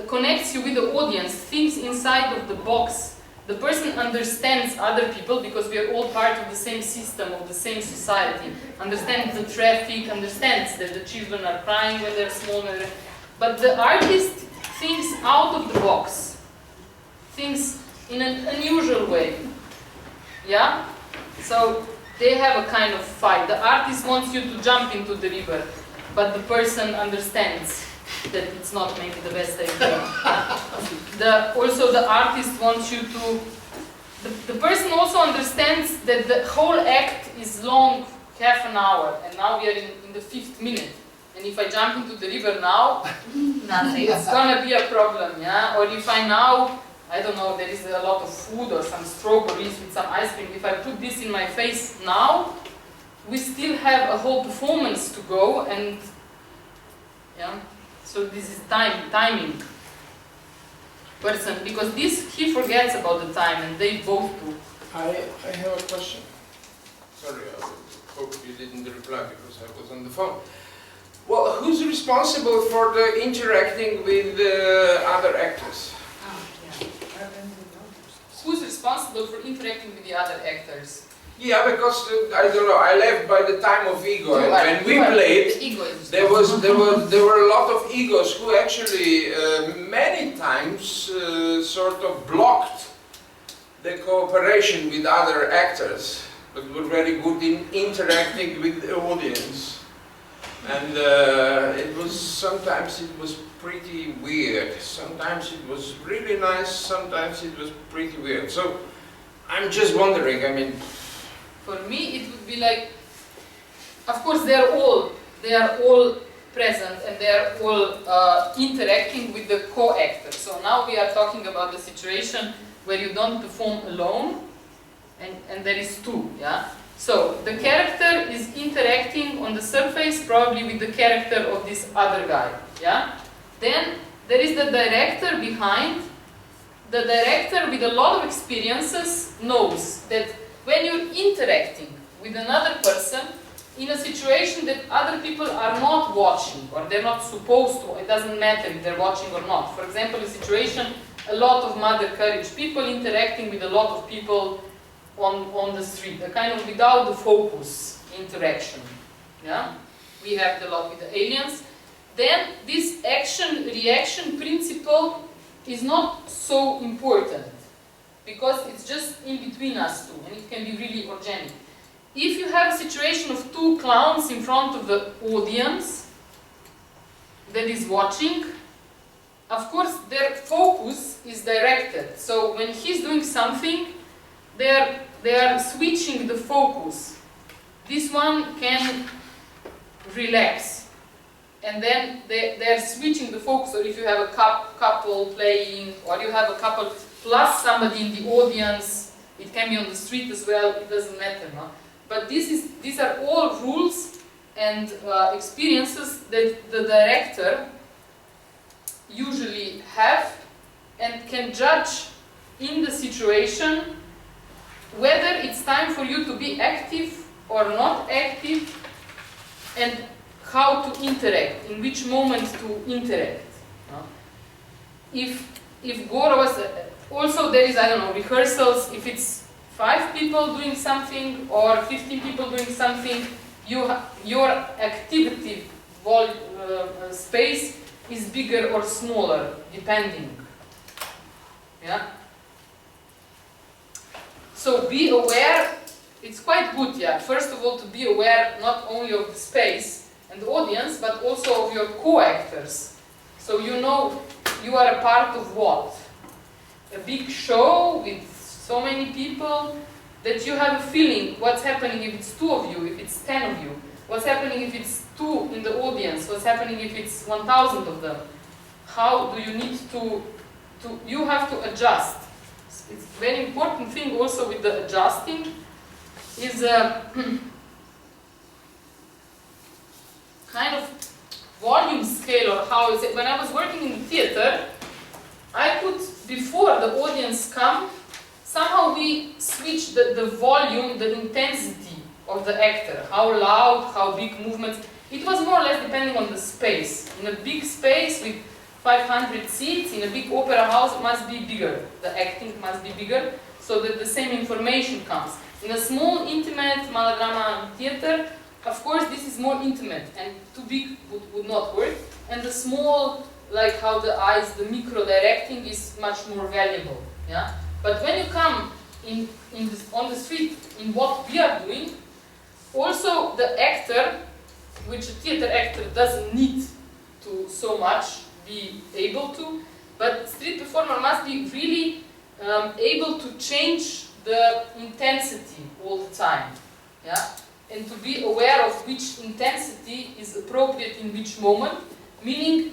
connects you with the audience, thinks inside of the box. The person understands other people because we are all part of the same system, of the same society. Understands the traffic, understands that the children are crying when they're small. But the artist thinks out of the box. Thinks in an unusual way. Yeah? So they have a kind of fight. The artist wants you to jump into the river, but the person understands that it's not maybe the best idea. Also the artist wants you to... The person also understands that the whole act is long, half an hour, and now we are in the 5th minute. And if I jump into the river now, nothing. it's gonna be a problem, yeah? Or if I now, I don't know, there is a lot of food or some strawberries with some ice cream, if I put this in my face now, we still have a whole performance to go, and yeah? So this is timing. Person, because he forgets about the time, and they both do. I have a question. Sorry, I hope you didn't reply because I was on the phone. Well, who's responsible for the interacting with other actors? Who's responsible for interacting with the other actors? Yeah, because I don't know. I left by the time of ego, and when we played, there were a lot of egos who actually many times sort of blocked the cooperation with other actors, but were very good in interacting with the audience. And sometimes it was pretty weird. Sometimes it was really nice. Sometimes it was pretty weird. So I'm just wondering. I mean. For me, it would be like, of course, they are all present and they are all interacting with the co-actor. So now we are talking about the situation where you don't perform alone, and there is two, yeah. So the character is interacting on the surface probably with the character of this other guy, yeah. Then there is the director behind. The director with a lot of experiences knows that when you're interacting with another person in a situation that other people are not watching or they're not supposed to, it doesn't matter if they're watching or not. For example, a situation, a lot of Mother Courage, people interacting with a lot of people on the street, a kind of without the focus interaction. Yeah? We have a lot with the aliens. Then this action-reaction principle is not so important, because it's just in between us two, and it can be really organic. If you have a situation of two clowns in front of the audience that is watching, of course their focus is directed. So when he's doing something, they are switching the focus. This one can relax. And then they're switching the focus, or if you have a couple playing, or you have a couple plus somebody in the audience, it can be on the street as well, it doesn't matter, no? But these are all rules and experiences that the director usually have and can judge in the situation whether it's time for you to be active or not active, and how to interact, in which moment to interact. If Goro was, also there is, I don't know, rehearsals, if it's 5 people doing something or 15 people doing something, your activity space is bigger or smaller, depending. Yeah? So be aware, it's quite good, yeah, first of all to be aware not only of the space and the audience, but also of your co-actors. So you know you are a part of what? A big show with so many people that you have a feeling what's happening if it's 2 of you, if it's 10 of you, what's happening if it's 2 in the audience, what's happening if it's 1,000 of them. How do you need to you have to adjust. It's a very important thing also with the adjusting is kind of volume scale, or how is it. When I was working in theater, I could, before the audience come, somehow we switch the volume, the intensity of the actor. How loud, how big movements. It was more or less depending on the space. In a big space with 500 seats, in a big opera house, it must be bigger. The acting must be bigger, so that the same information comes. In a small, intimate melodrama theater, of course, this is more intimate, and too big would not work. And the small, like how the eyes, the micro directing is much more valuable. Yeah. But when you come on the street, in what we are doing, also the actor, which a theater actor doesn't need to so much be able to, but street performer must be really able to change the intensity all the time, yeah, and to be aware of which intensity is appropriate in which moment, meaning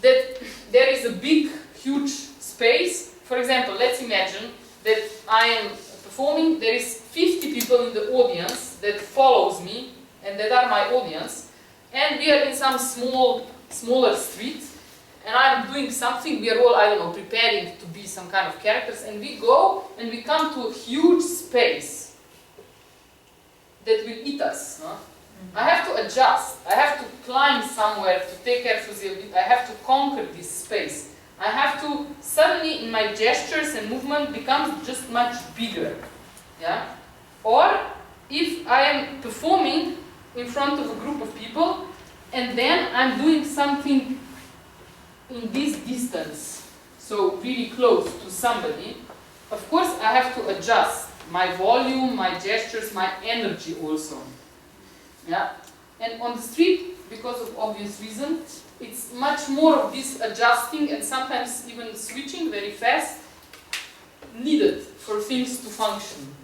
that there is a big, huge space. For example, let's imagine that I am performing, there is 50 people in the audience that follows me, and that are my audience, and we are in some smaller street, and I'm doing something, we are all, I don't know, preparing to be some kind of characters, and we go and we come to a huge space that will eat us. No? I have to adjust, I have to climb somewhere to take care of it, I have to conquer this space. I have to, suddenly in my gestures and movement becomes just much bigger. Yeah? Or if I am performing in front of a group of people, and then I'm doing something in this distance, so really close to somebody, of course I have to adjust my volume, my gestures, my energy also. Yeah? And on the street, because of obvious reasons, it's much more of this adjusting and sometimes even switching very fast needed for things to function.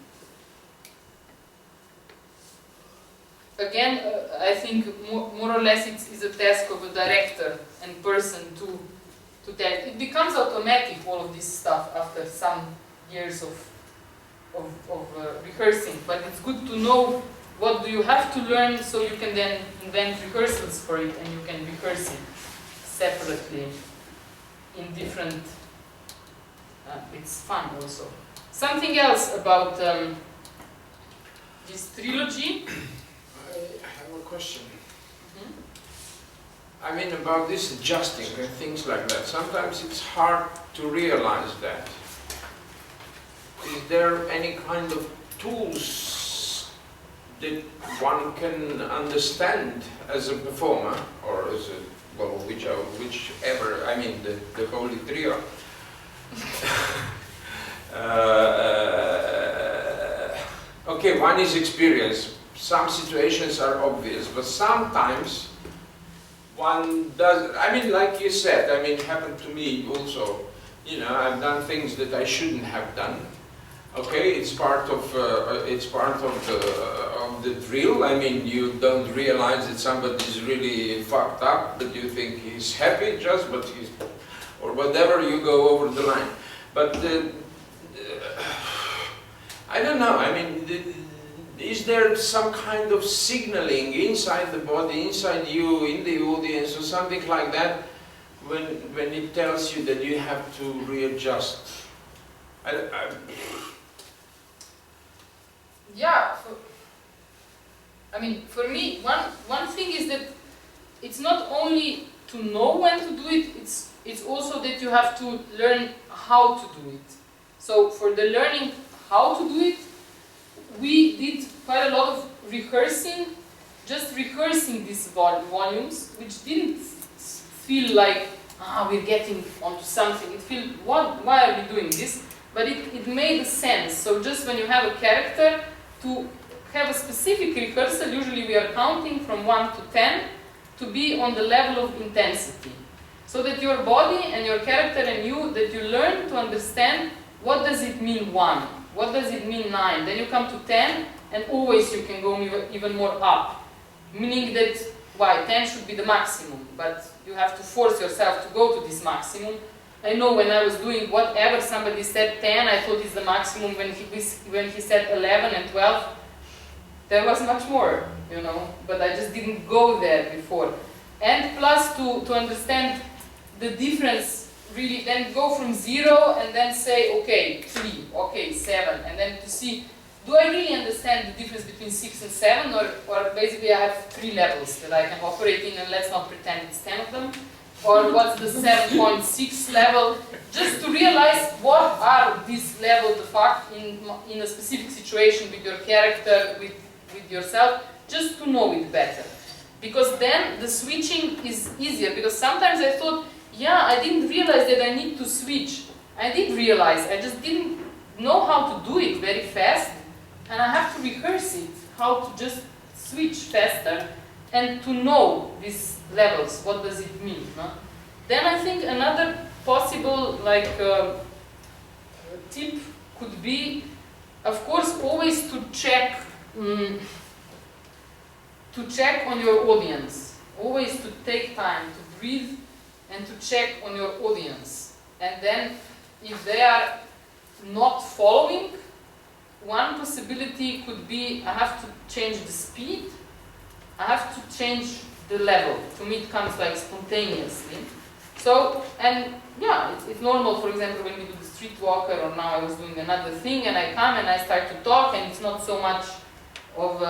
Again, I think more or less it's a task of a director and person to tell. It becomes automatic, all of this stuff, after some years of rehearsing, but it's good to know what do you have to learn, so you can then invent rehearsals for it, and you can rehearse it separately in different... it's fun also. Something else about this trilogy? I have a question. I mean, about this adjusting and things like that. Sometimes it's hard to realize that. Is there any kind of tools that one can understand as a performer, or as a, well, whichever, I mean, the holy trio? Okay, one is experience. Some situations are obvious, but sometimes one does, I mean, like you said, I mean, it happened to me also. You know, I've done things that I shouldn't have done. Okay, it's part of the drill. I mean, you don't realize that somebody's really fucked up, but you think he's happy just, but he's, or whatever, you go over the line. But I don't know, I mean, is there some kind of signaling inside the body, inside you, in the audience, or something like that, when it tells you that you have to readjust? Yeah, I mean, for me, one thing is that it's not only to know when to do it, it's also that you have to learn how to do it. So for the learning how to do it, we did quite a lot of rehearsing, just rehearsing these volumes, which didn't feel like, we're getting onto something. It feels, why are we doing this? But it made sense. So just when you have a character, to have a specific rehearsal, usually we are counting from 1 to 10 to be on the level of intensity. So that your body and your character and you, that you learn to understand what does it mean 1, what does it mean 9, then you come to 10 and always you can go even more up. Meaning that, 10 should be the maximum, but you have to force yourself to go to this maximum. I know when I was doing whatever somebody said 10, I thought it's the maximum. When he said 11 and 12, there was much more, you know, but I just didn't go there before. And plus to understand the difference, really then go from 0 and then say, okay, 3, okay, 7, and then to see, do I really understand the difference between 6 and 7, or basically I have 3 levels that I can operate in, and let's not pretend it's 10 of them. Or what's the 7.6 level, just to realize what are these levels de facto in a specific situation with your character, with yourself, just to know it better. Because then the switching is easier, because sometimes I thought, I didn't realize that I need to switch. I did realize, I just didn't know how to do it very fast, and I have to rehearse it, how to just switch faster, and to know these levels, what does it mean? No? Then I think another possible tip could be, of course, always to check on your audience. Always to take time to breathe and to check on your audience. And then if they are not following, one possibility could be, I have to change the speed, I have to change the level. To me it comes like spontaneously. So, and it's normal, for example, when we do the street walker, or now I was doing another thing, and I come and I start to talk, and it's not so much of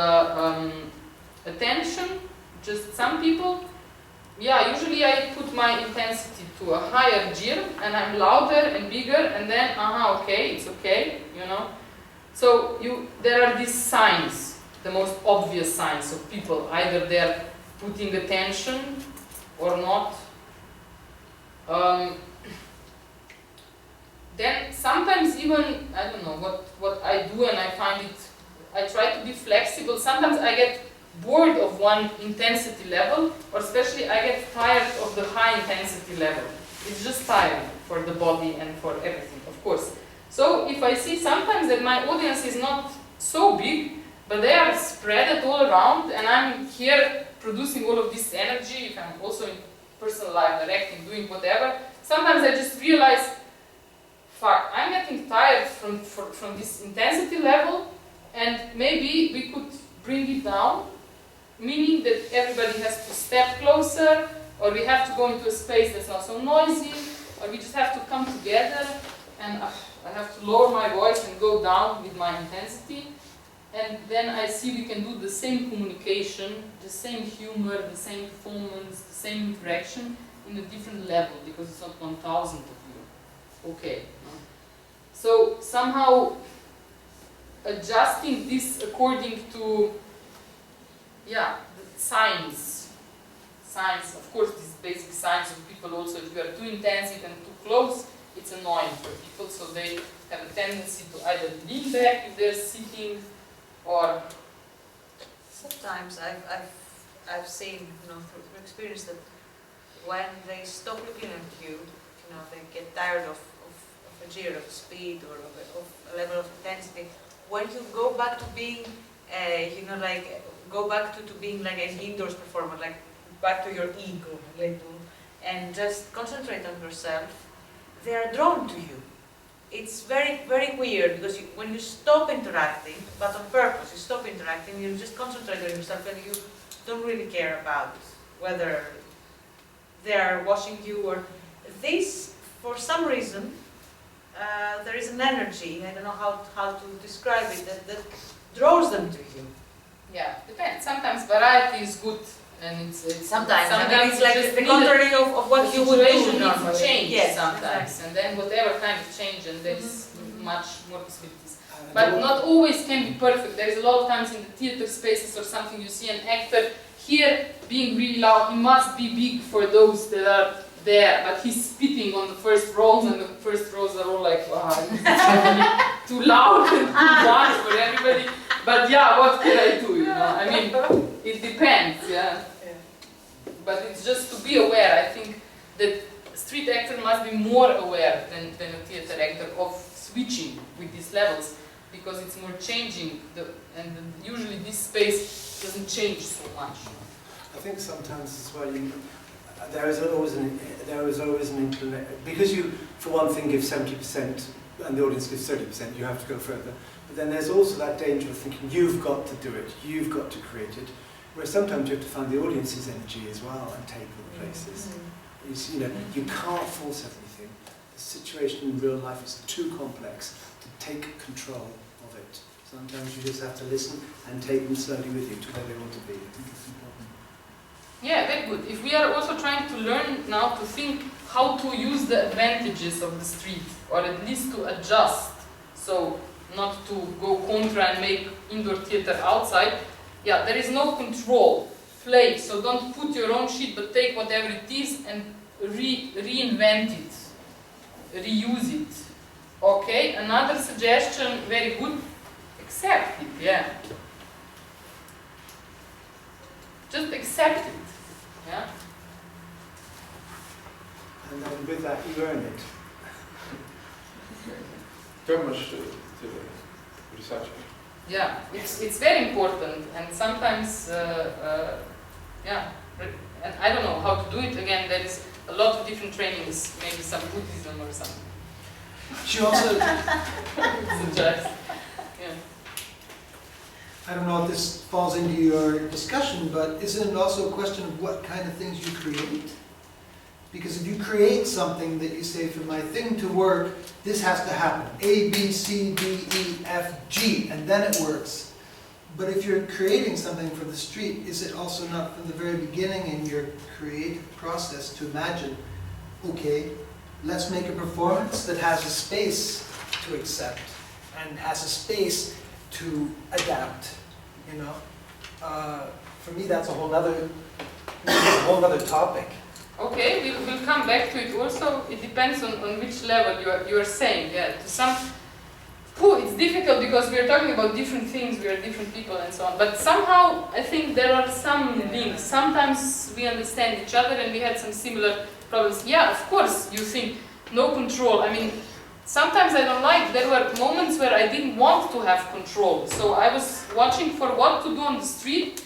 attention, just some people. Usually I put my intensity to a higher gear, and I'm louder and bigger, and then, okay, it's okay, you know. So there are these signs, the most obvious signs of people, either they're putting attention or not. Then sometimes even, I don't know, what I do, and I find it, I try to be flexible. Sometimes I get bored of one intensity level, or especially I get tired of the high intensity level. It's just tiring for the body and for everything, of course. So if I see sometimes that my audience is not so big, but they are spread all around, and I'm here producing all of this energy, if I'm also in personal life, directing, doing whatever, sometimes I just realize, fuck, I'm getting tired from this intensity level, and maybe we could bring it down, meaning that everybody has to step closer, or we have to go into a space that's not so noisy, or we just have to come together, and I have to lower my voice and go down with my intensity. And then I see we can do the same communication, the same humor, the same performance, the same interaction in a different level, because it's not 1,000 of you. Okay. So somehow adjusting this according to, the signs. Signs, of course, these basic signs of people also, if you are too intensive and too close, it's annoying for people, so they have a tendency to either lean back if they're sitting, or sometimes I've seen, through experience, that when they stop looking at you, they get tired of a gear, of speed, or of a level of intensity. When you go back to being you know, like go back to being like an indoors performer, like back to your ego, like, and just concentrate on yourself, they are drawn to you. It's very, very weird because when you stop interacting, but on purpose, you stop interacting, you just concentrate on yourself and you don't really care about whether they are watching you or this, for some reason, there is an energy, I don't know how to describe it, that draws them to you. Yeah, depends. Sometimes variety is good, and it's Sometimes it's you like just the need contrary of what you would do situation normally. needs to change Yes, sometimes, exactly. and then whatever kind of change, and there is much more possibilities. But not always can be perfect. There is a lot of times in the theater spaces or something, you see an actor here being really loud. He must be big for those that are there, but he's spitting on the first rows, and the first rows are all like, wow, this is really too loud and too much for everybody. But yeah, what can I do, you know? I mean, it depends, yeah. But it's just to be aware. I think that a street actor must be more aware than a theater actor of switching with these levels, because it's more changing, and usually this space doesn't change so much. I think sometimes as well, there is always an inclination, because you, for one thing, give 70% and the audience gives 30%, you have to go further. But then there's also that danger of thinking you've got to do it, you've got to create it, where sometimes you have to find the audience's energy as well and take them places. You know, you can't force everything. The situation in real life is too complex to take control of it. Sometimes you just have to listen and take them slowly with you to where they want to be. I think it's important. Yeah, very good. If we are also trying to learn now to think how to use the advantages of the street, or at least to adjust, so not to go contra and make indoor theater outside, yeah, there is no control. Play, so don't put your own shit, but take whatever it is and reinvent it, reuse it. Okay, another suggestion, very good, accept it, yeah. Just accept it, yeah. And then with that, you earn it. Thomas, to the researcher. Yeah, it's very important, and sometimes, yeah, and I don't know how to do it. Again, there is a lot of different trainings, maybe some Buddhism or something. She also, Suggest. Yeah. I don't know if this falls into your discussion, but isn't it also a question of what kind of things you create? Because if you create something that you say, for my thing to work, this has to happen. A, B, C, D, E, F, G, and then it works. But if you're creating something for the street, is it also not from the very beginning in your creative process to imagine, okay, let's make a performance that has a space to accept and has a space to adapt, you know? For me, that's a whole other topic. Okay, we'll come back to it. Also, it depends on which level you are saying. Yeah, to some, it's difficult because we are talking about different things. We are different people and so on. But somehow, I think there are some links. Sometimes we understand each other, and we had some similar problems. Yeah, of course, you think no control. I mean, sometimes I don't like. There were moments where I didn't want to have control, so I was watching for what to do on the street,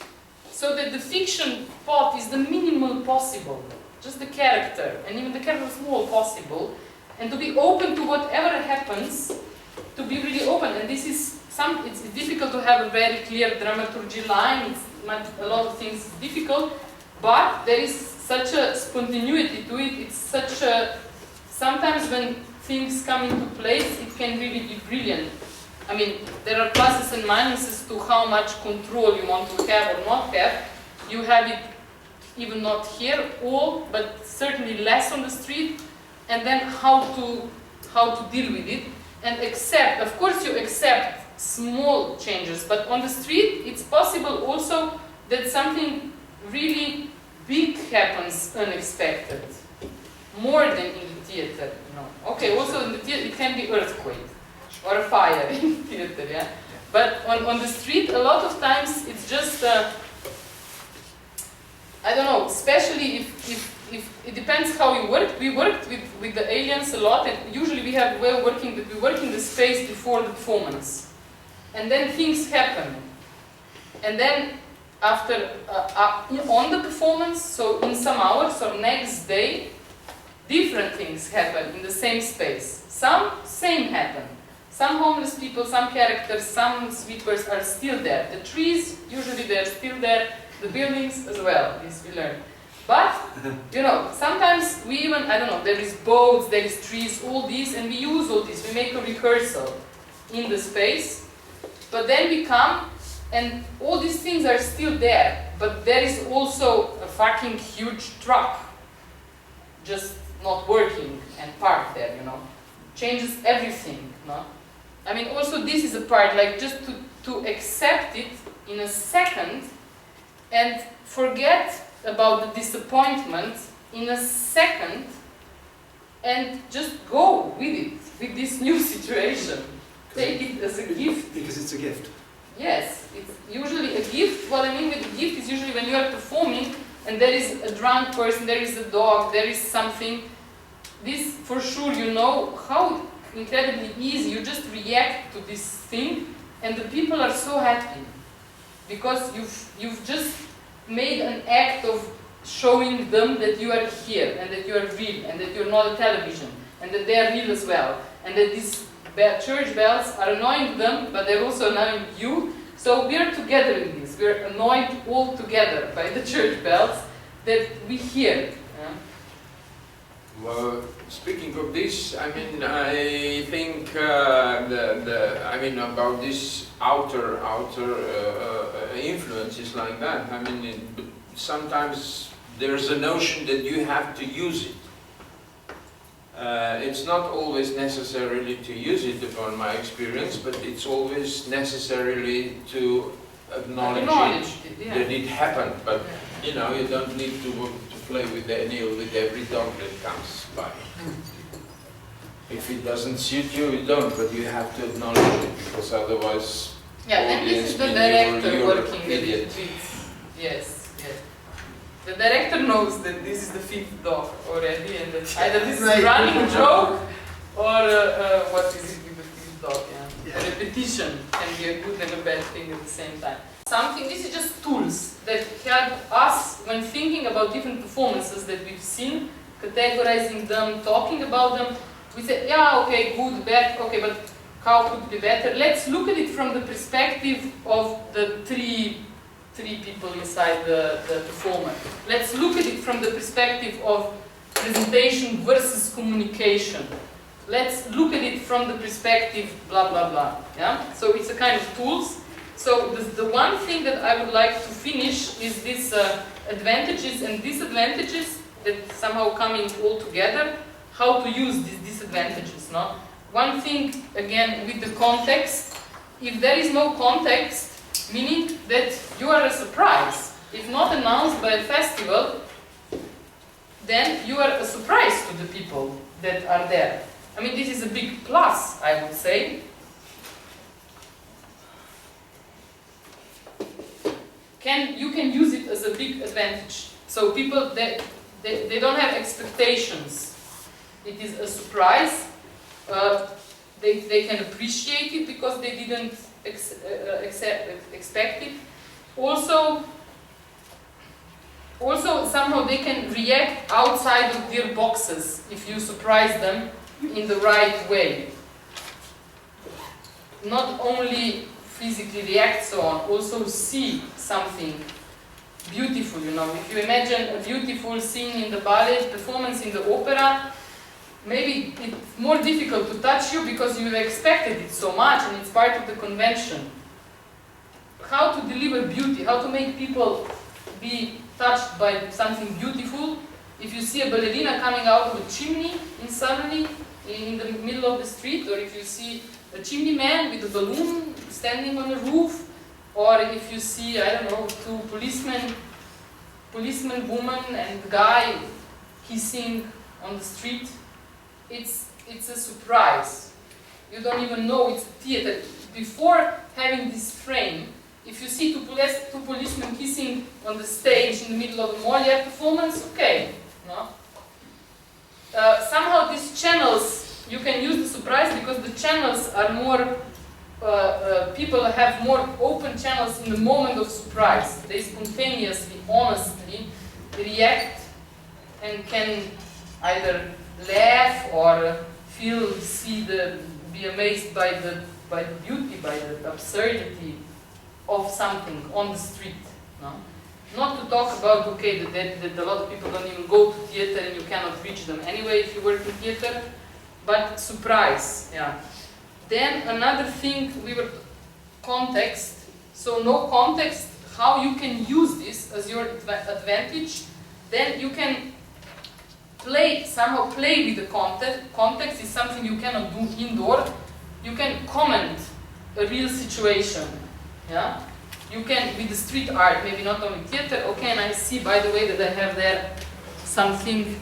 so that the fiction part is the minimal possible. Just the character, and even the character small possible, and to be open to whatever happens, to be really open. And this is it's difficult to have a very clear dramaturgy line. A lot of things is difficult, but there is such a spontaneity to it. It's such a, sometimes when things come into place, it can really be brilliant. I mean, there are pluses and minuses to how much control you want to have or not have. You have it even not here all, but certainly less on the street, and then how to deal with it and accept. Of course, you accept small changes, but on the street, it's possible also that something really big happens unexpected, more than in the theater. You know. Okay, also in the theater it can be earthquake or a fire in theater, yeah. But on the street, a lot of times it's just. I don't know, especially if it depends how you work. We worked with the aliens a lot, and usually we have a way of working that we work in the space before the performance. And then things happen. And then after, on the performance, so in some hours or next day, different things happen in the same space. Some same happen. Some homeless people, some characters, some sweepers are still there. The trees, usually they're still there. The buildings as well, this we learn. But, you know, sometimes we even, I don't know, there is boats, there is trees, all these, and we use all this. We make a rehearsal in the space. But then we come, and all these things are still there. But there is also a fucking huge truck just not working and parked there, you know. Changes everything, no? I mean, also this is a part, like, just to accept it in a second and forget about the disappointment in a second and just go with it, with this new situation. Take it as a gift. Because it's a gift. Yes, it's usually a gift. What I mean with a gift is usually when you are performing and there is a drunk person, there is a dog, there is something. This, for sure, you know how incredibly easy you just react to this thing, and the people are so happy because you've just made an act of showing them that you are here and that you are real and that you're not a television and that they are real as well, and that these church bells are annoying them, but they're also annoying you. So we are together in this. We're annoyed all together by the church bells that we hear. Well, speaking of this, I mean, I think about this outer influences like that. I mean, sometimes there's a notion that you have to use it. It's not always necessarily to use it, upon my experience, but it's always necessarily to acknowledge it, yeah. that it happened. But you know, you don't need to play with every dog that comes by. If it doesn't suit you, you don't, but you have to acknowledge it, because otherwise... Yeah, and this is the director working a little bit. Yes, yes. The director knows that this is the fifth dog already, and that either this is a running joke, or what is it with the fifth dog, yeah. A repetition can be a good and a bad thing at the same time. This is just tools that help us when thinking about different performances that we've seen, categorizing them, talking about them. We say, yeah, okay, good, bad, okay, but how could it be better? Let's look at it from the perspective of the three people inside the performer. Let's look at it from the perspective of presentation versus communication. Let's look at it from the perspective blah, blah, blah. Yeah? So it's a kind of tools. So the one thing that I would like to finish is these advantages and disadvantages that somehow coming all together, how to use these disadvantages. No? One thing, again, with the context, if there is no context, meaning that you are a surprise. If not announced by a festival, then you are a surprise to the people that are there. I mean, this is a big plus, I would say. You can use it as a big advantage. So people, they don't have expectations. It is a surprise. They can appreciate it because they didn't expect it. Also somehow they can react outside of their boxes if you surprise them in the right way. Not only physically react so on, also see something beautiful, you know. If you imagine a beautiful scene in the ballet, performance in the opera, maybe it's more difficult to touch you because you've expected it so much and it's part of the convention. How to deliver beauty, how to make people be touched by something beautiful. If you see a ballerina coming out of a chimney suddenly in the middle of the street, or if you see a chimney man with a balloon standing on a roof, or if you see, I don't know, two policeman woman and guy kissing on the street, it's a surprise. You don't even know it's a theater. Before having this frame, if you see two policemen kissing on the stage in the middle of a Molière performance, okay, no? Somehow these channels, you can use the surprise because the channels are more people have more open channels in the moment of surprise. They spontaneously, honestly react and can either laugh or be amazed by the beauty, by the absurdity of something on the street. No? Not to talk about, okay, that a lot of people don't even go to theater and you cannot reach them anyway if you work in theater, but surprise, yeah. Then another thing, context. So no context, how you can use this as your advantage, then you can somehow play with the context. Context is something you cannot do indoor. You can comment a real situation, yeah? You can, with the street art, maybe not only theater, okay, and I see, by the way, that I have there something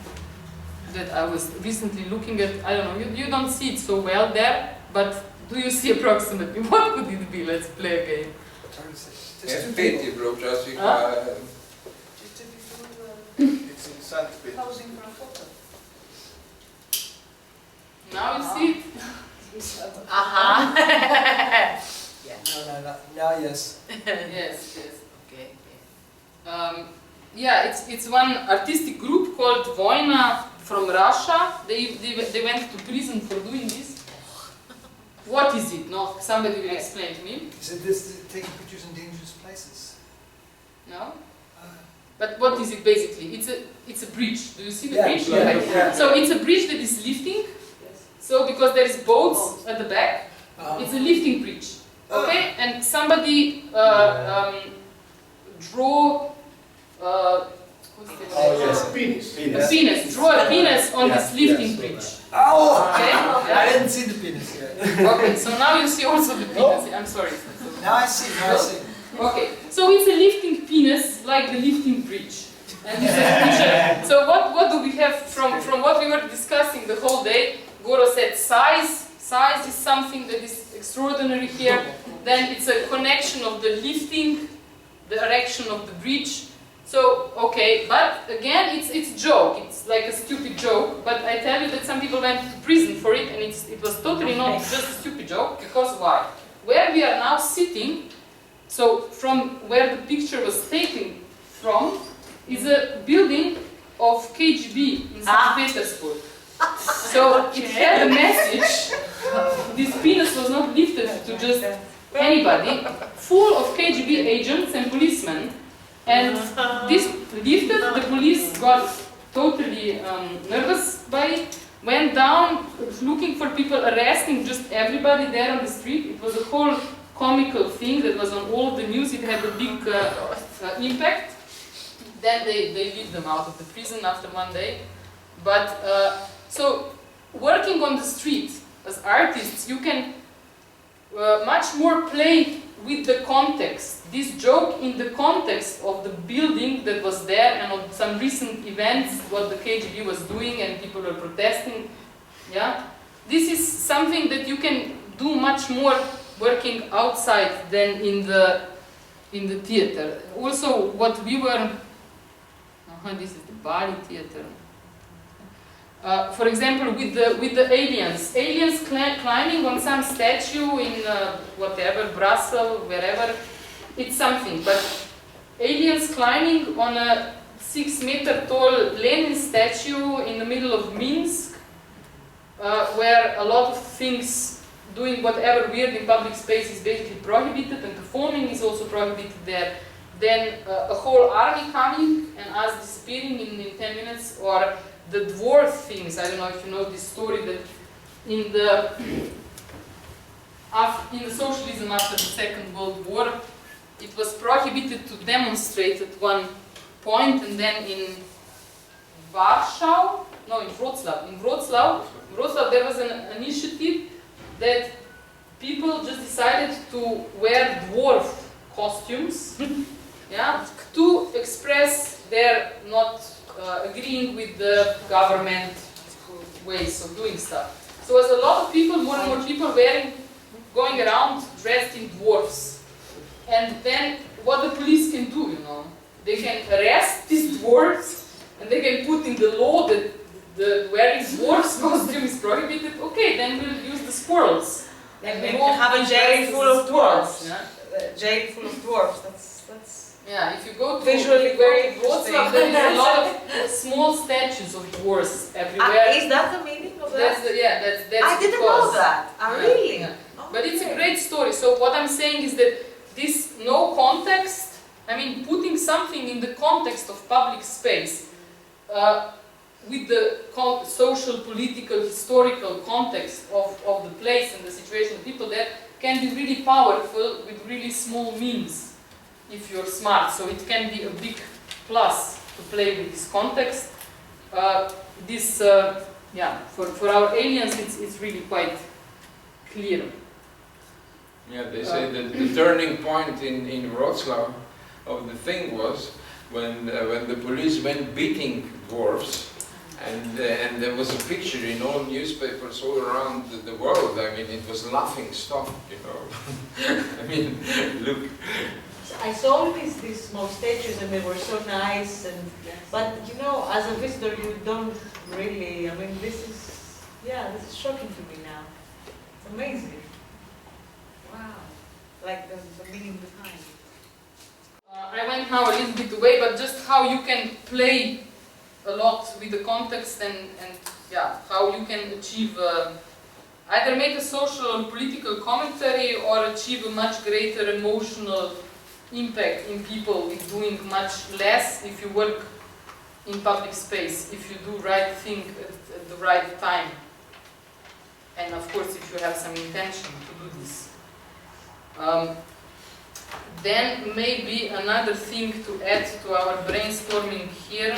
that I was recently looking at. I don't know, you don't see it so well there, but do you see approximately what could it be? Let's play a game. EFETSA, bro, just It's in St. Peter. Housing for a photo. Now you see it? Aha. No, now yes. Yes. Okay. Yeah, it's one artistic group called Vojna from Russia. They went to prison for doing this. What is it? No, somebody will explain to me. Is it this taking pictures in dangerous places? No. But what is it basically? It's a bridge. Do you see the Yeah, bridge? yeah. So it's a bridge that is lifting. So because there is boats at the back, it's a lifting bridge. Okay, and somebody draw. yes. Penis. A penis. Draw a penis on this lifting bridge. Oh! Okay. I didn't see the penis yet. Okay, so now you see also the penis. I'm sorry. Now I see, now I see. Okay, so it's a lifting penis like the lifting bridge. And this is so what do we have from what we were discussing the whole day? Goro said size. Size is something that is extraordinary here. Then it's a connection of the lifting, the erection of the bridge. So, okay, but again, it's a joke. It's like a stupid joke. But I tell you that some people went to prison for it, and it was totally not just a stupid joke. Because why? Where we are now sitting, so from where the picture was taken from, is a building of KGB in St. Petersburg. So it had a message. This penis was not lifted to just anybody, full of KGB agents and policemen. And this lifted, the police got totally nervous by it, went down looking for people, arresting just everybody there on the street. It was a whole comical thing that was on all the news. It had a big impact. Then they leave them out of the prison after one day. But so working on the street as artists, you can much more play with the context. This joke in the context of the building that was there and of some recent events, what the KGB was doing and people were protesting. Yeah, this is something that you can do much more working outside than in the theater. Also, what we were. This is the Bali theater. For example, with the aliens climbing on some statue in whatever, Brussels, wherever, it's something. But aliens climbing on a 6-meter tall Lenin statue in the middle of Minsk, where a lot of things, doing whatever weird in public space is basically prohibited, and performing is also prohibited there. Then a whole army coming and us disappearing in 10 minutes, or the dwarf things. I don't know if you know this story that in the socialism after the Second World War, it was prohibited to demonstrate at one point, and then in Wrocław there was an initiative that people just decided to wear dwarf costumes, yeah, to express their not agreeing with the government ways of doing stuff. So as a lot of people, more and more people going around dressed in dwarfs. And then what the police can do, you know, they can arrest these dwarfs and they can put in the law that the wearing dwarfs costume is prohibited. Okay, then we'll use the squirrels. And the you whole have a jail full of dwarfs. Yeah? Jail full of dwarfs. That's Yeah, if you go to visually very Wrocław, there is a lot of small statues of dwarfs everywhere. Is that the meaning of that? That's that's I didn't know that. Really? Yeah. Oh, But it's a okay. great story. So what I'm saying is that this no context, I mean putting something in the context of public space, with the social, political, historical context of the place and the situation of people there, can be really powerful with really small means if you're smart. So it can be a big plus to play with this context. For our aliens, it's really quite clear. Yeah, they say that the turning point in Wrocław of the thing was when the police went beating dwarfs, and there was a picture in all newspapers all around the world. I mean, it was laughing stock, you know. I mean, look. I saw these small statues and they were so nice, but you know, as a visitor, you don't really. I mean, this is shocking to me now. It's amazing. Wow, like the meaning behind. I went now a little bit away, but just how you can play a lot with the context and how you can achieve either make a social or political commentary or achieve a much greater emotional impact in people with doing much less if you work in public space, if you do right thing at the right time, and of course if you have some intention to do this. Then maybe another thing to add to our brainstorming here.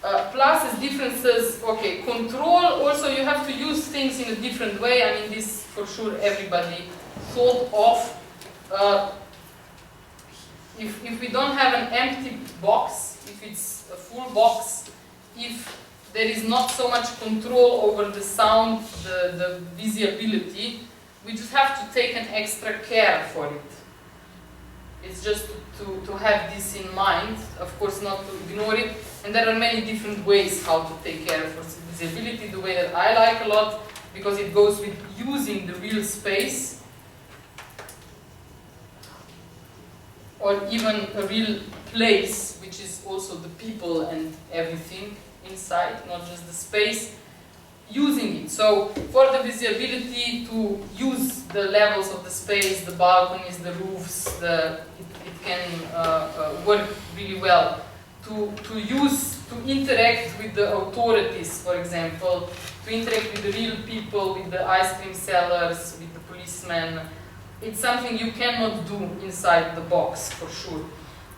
Pluses, differences, okay, control, also you have to use things in a different way. I mean, this for sure everybody thought of. If we don't have an empty box, if it's a full box, if there is not so much control over the sound, the visibility, we just have to take an extra care for it. It's just to have this in mind, of course not to ignore it. And there are many different ways how to take care of visibility. The way that I like a lot, because it goes with using the real space, or even a real place, which is also the people and everything inside, not just the space, using it. So for the visibility, to use the levels of the space, the balconies, the roofs, it can work really well. To interact with the authorities, for example, to interact with the real people, with the ice cream sellers, with the policemen. It's something you cannot do inside the box, for sure.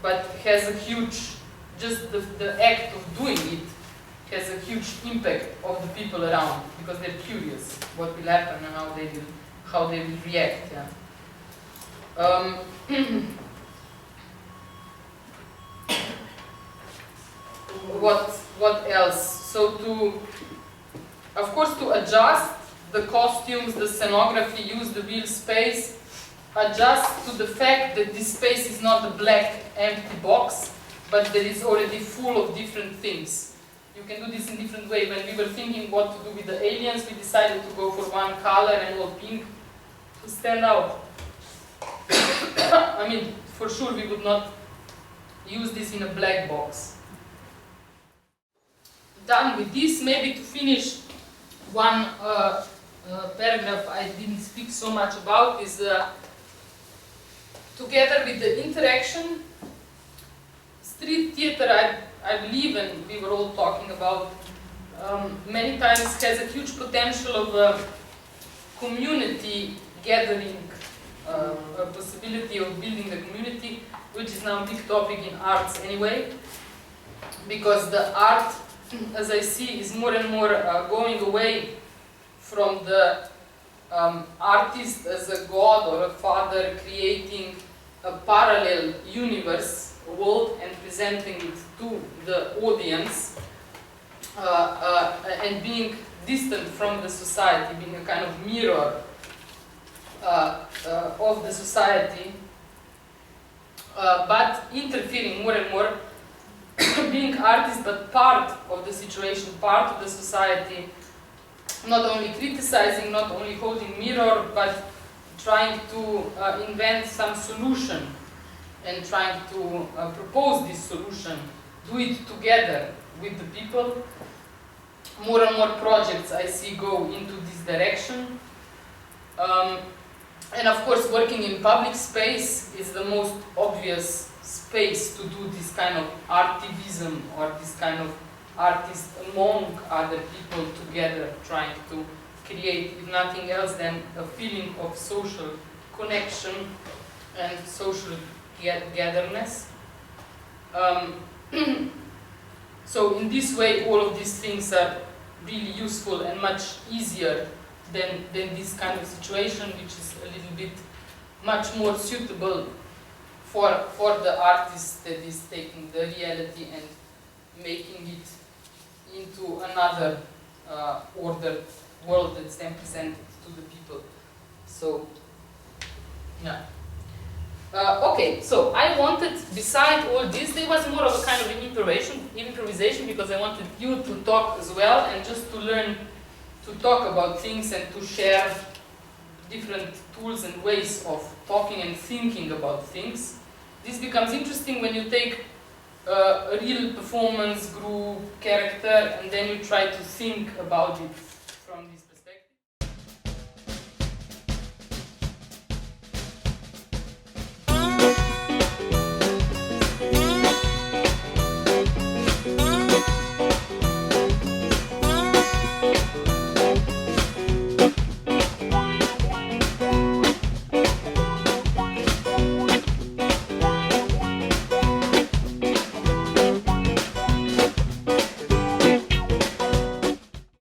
But has a huge, just the act of doing it has a huge impact of the people around, because they're curious what will happen and how they will react. Yeah. What else? So of course to adjust the costumes, the scenography, use the real space, adjust to the fact that this space is not a black empty box, but that is already full of different things. You can do this in different ways. When we were thinking what to do with the aliens, we decided to go for one color and all pink to stand out. I mean, for sure we would not use this in a black box. Done with this, maybe to finish, one paragraph I didn't speak so much about is together with the interaction, street theater, I believe, and we were all talking about, many times has a huge potential of community gathering, a possibility of building a community, which is now a big topic in arts anyway, because the art, as I see, is more and more going away from the artist as a god or a father creating a parallel universe, world, and presenting it to the audience, and being distant from the society, being a kind of mirror of the society, but interfering more and more, being artist but part of the situation, part of the society, not only criticizing, not only holding mirror, but trying to invent some solution and trying to propose this solution, do it together with the people. More and more projects I see go into this direction. And of course, working in public space is the most obvious space to do this kind of artivism, or this kind of artist among other people together, trying to create, if nothing else, than a feeling of social connection and social gatherness. So in this way, all of these things are really useful and much easier than this kind of situation, which is a little bit much more suitable for the artist that is taking the reality and making it into another ordered world that's then presented to the people. So, yeah. Okay, so I wanted, beside all this, there was more of a kind of an improvisation, because I wanted you to talk as well, and just to learn to talk about things and to share different tools and ways of talking and thinking about things. This becomes interesting when you take a real performance, group, character, and then you try to think about it from this perspective.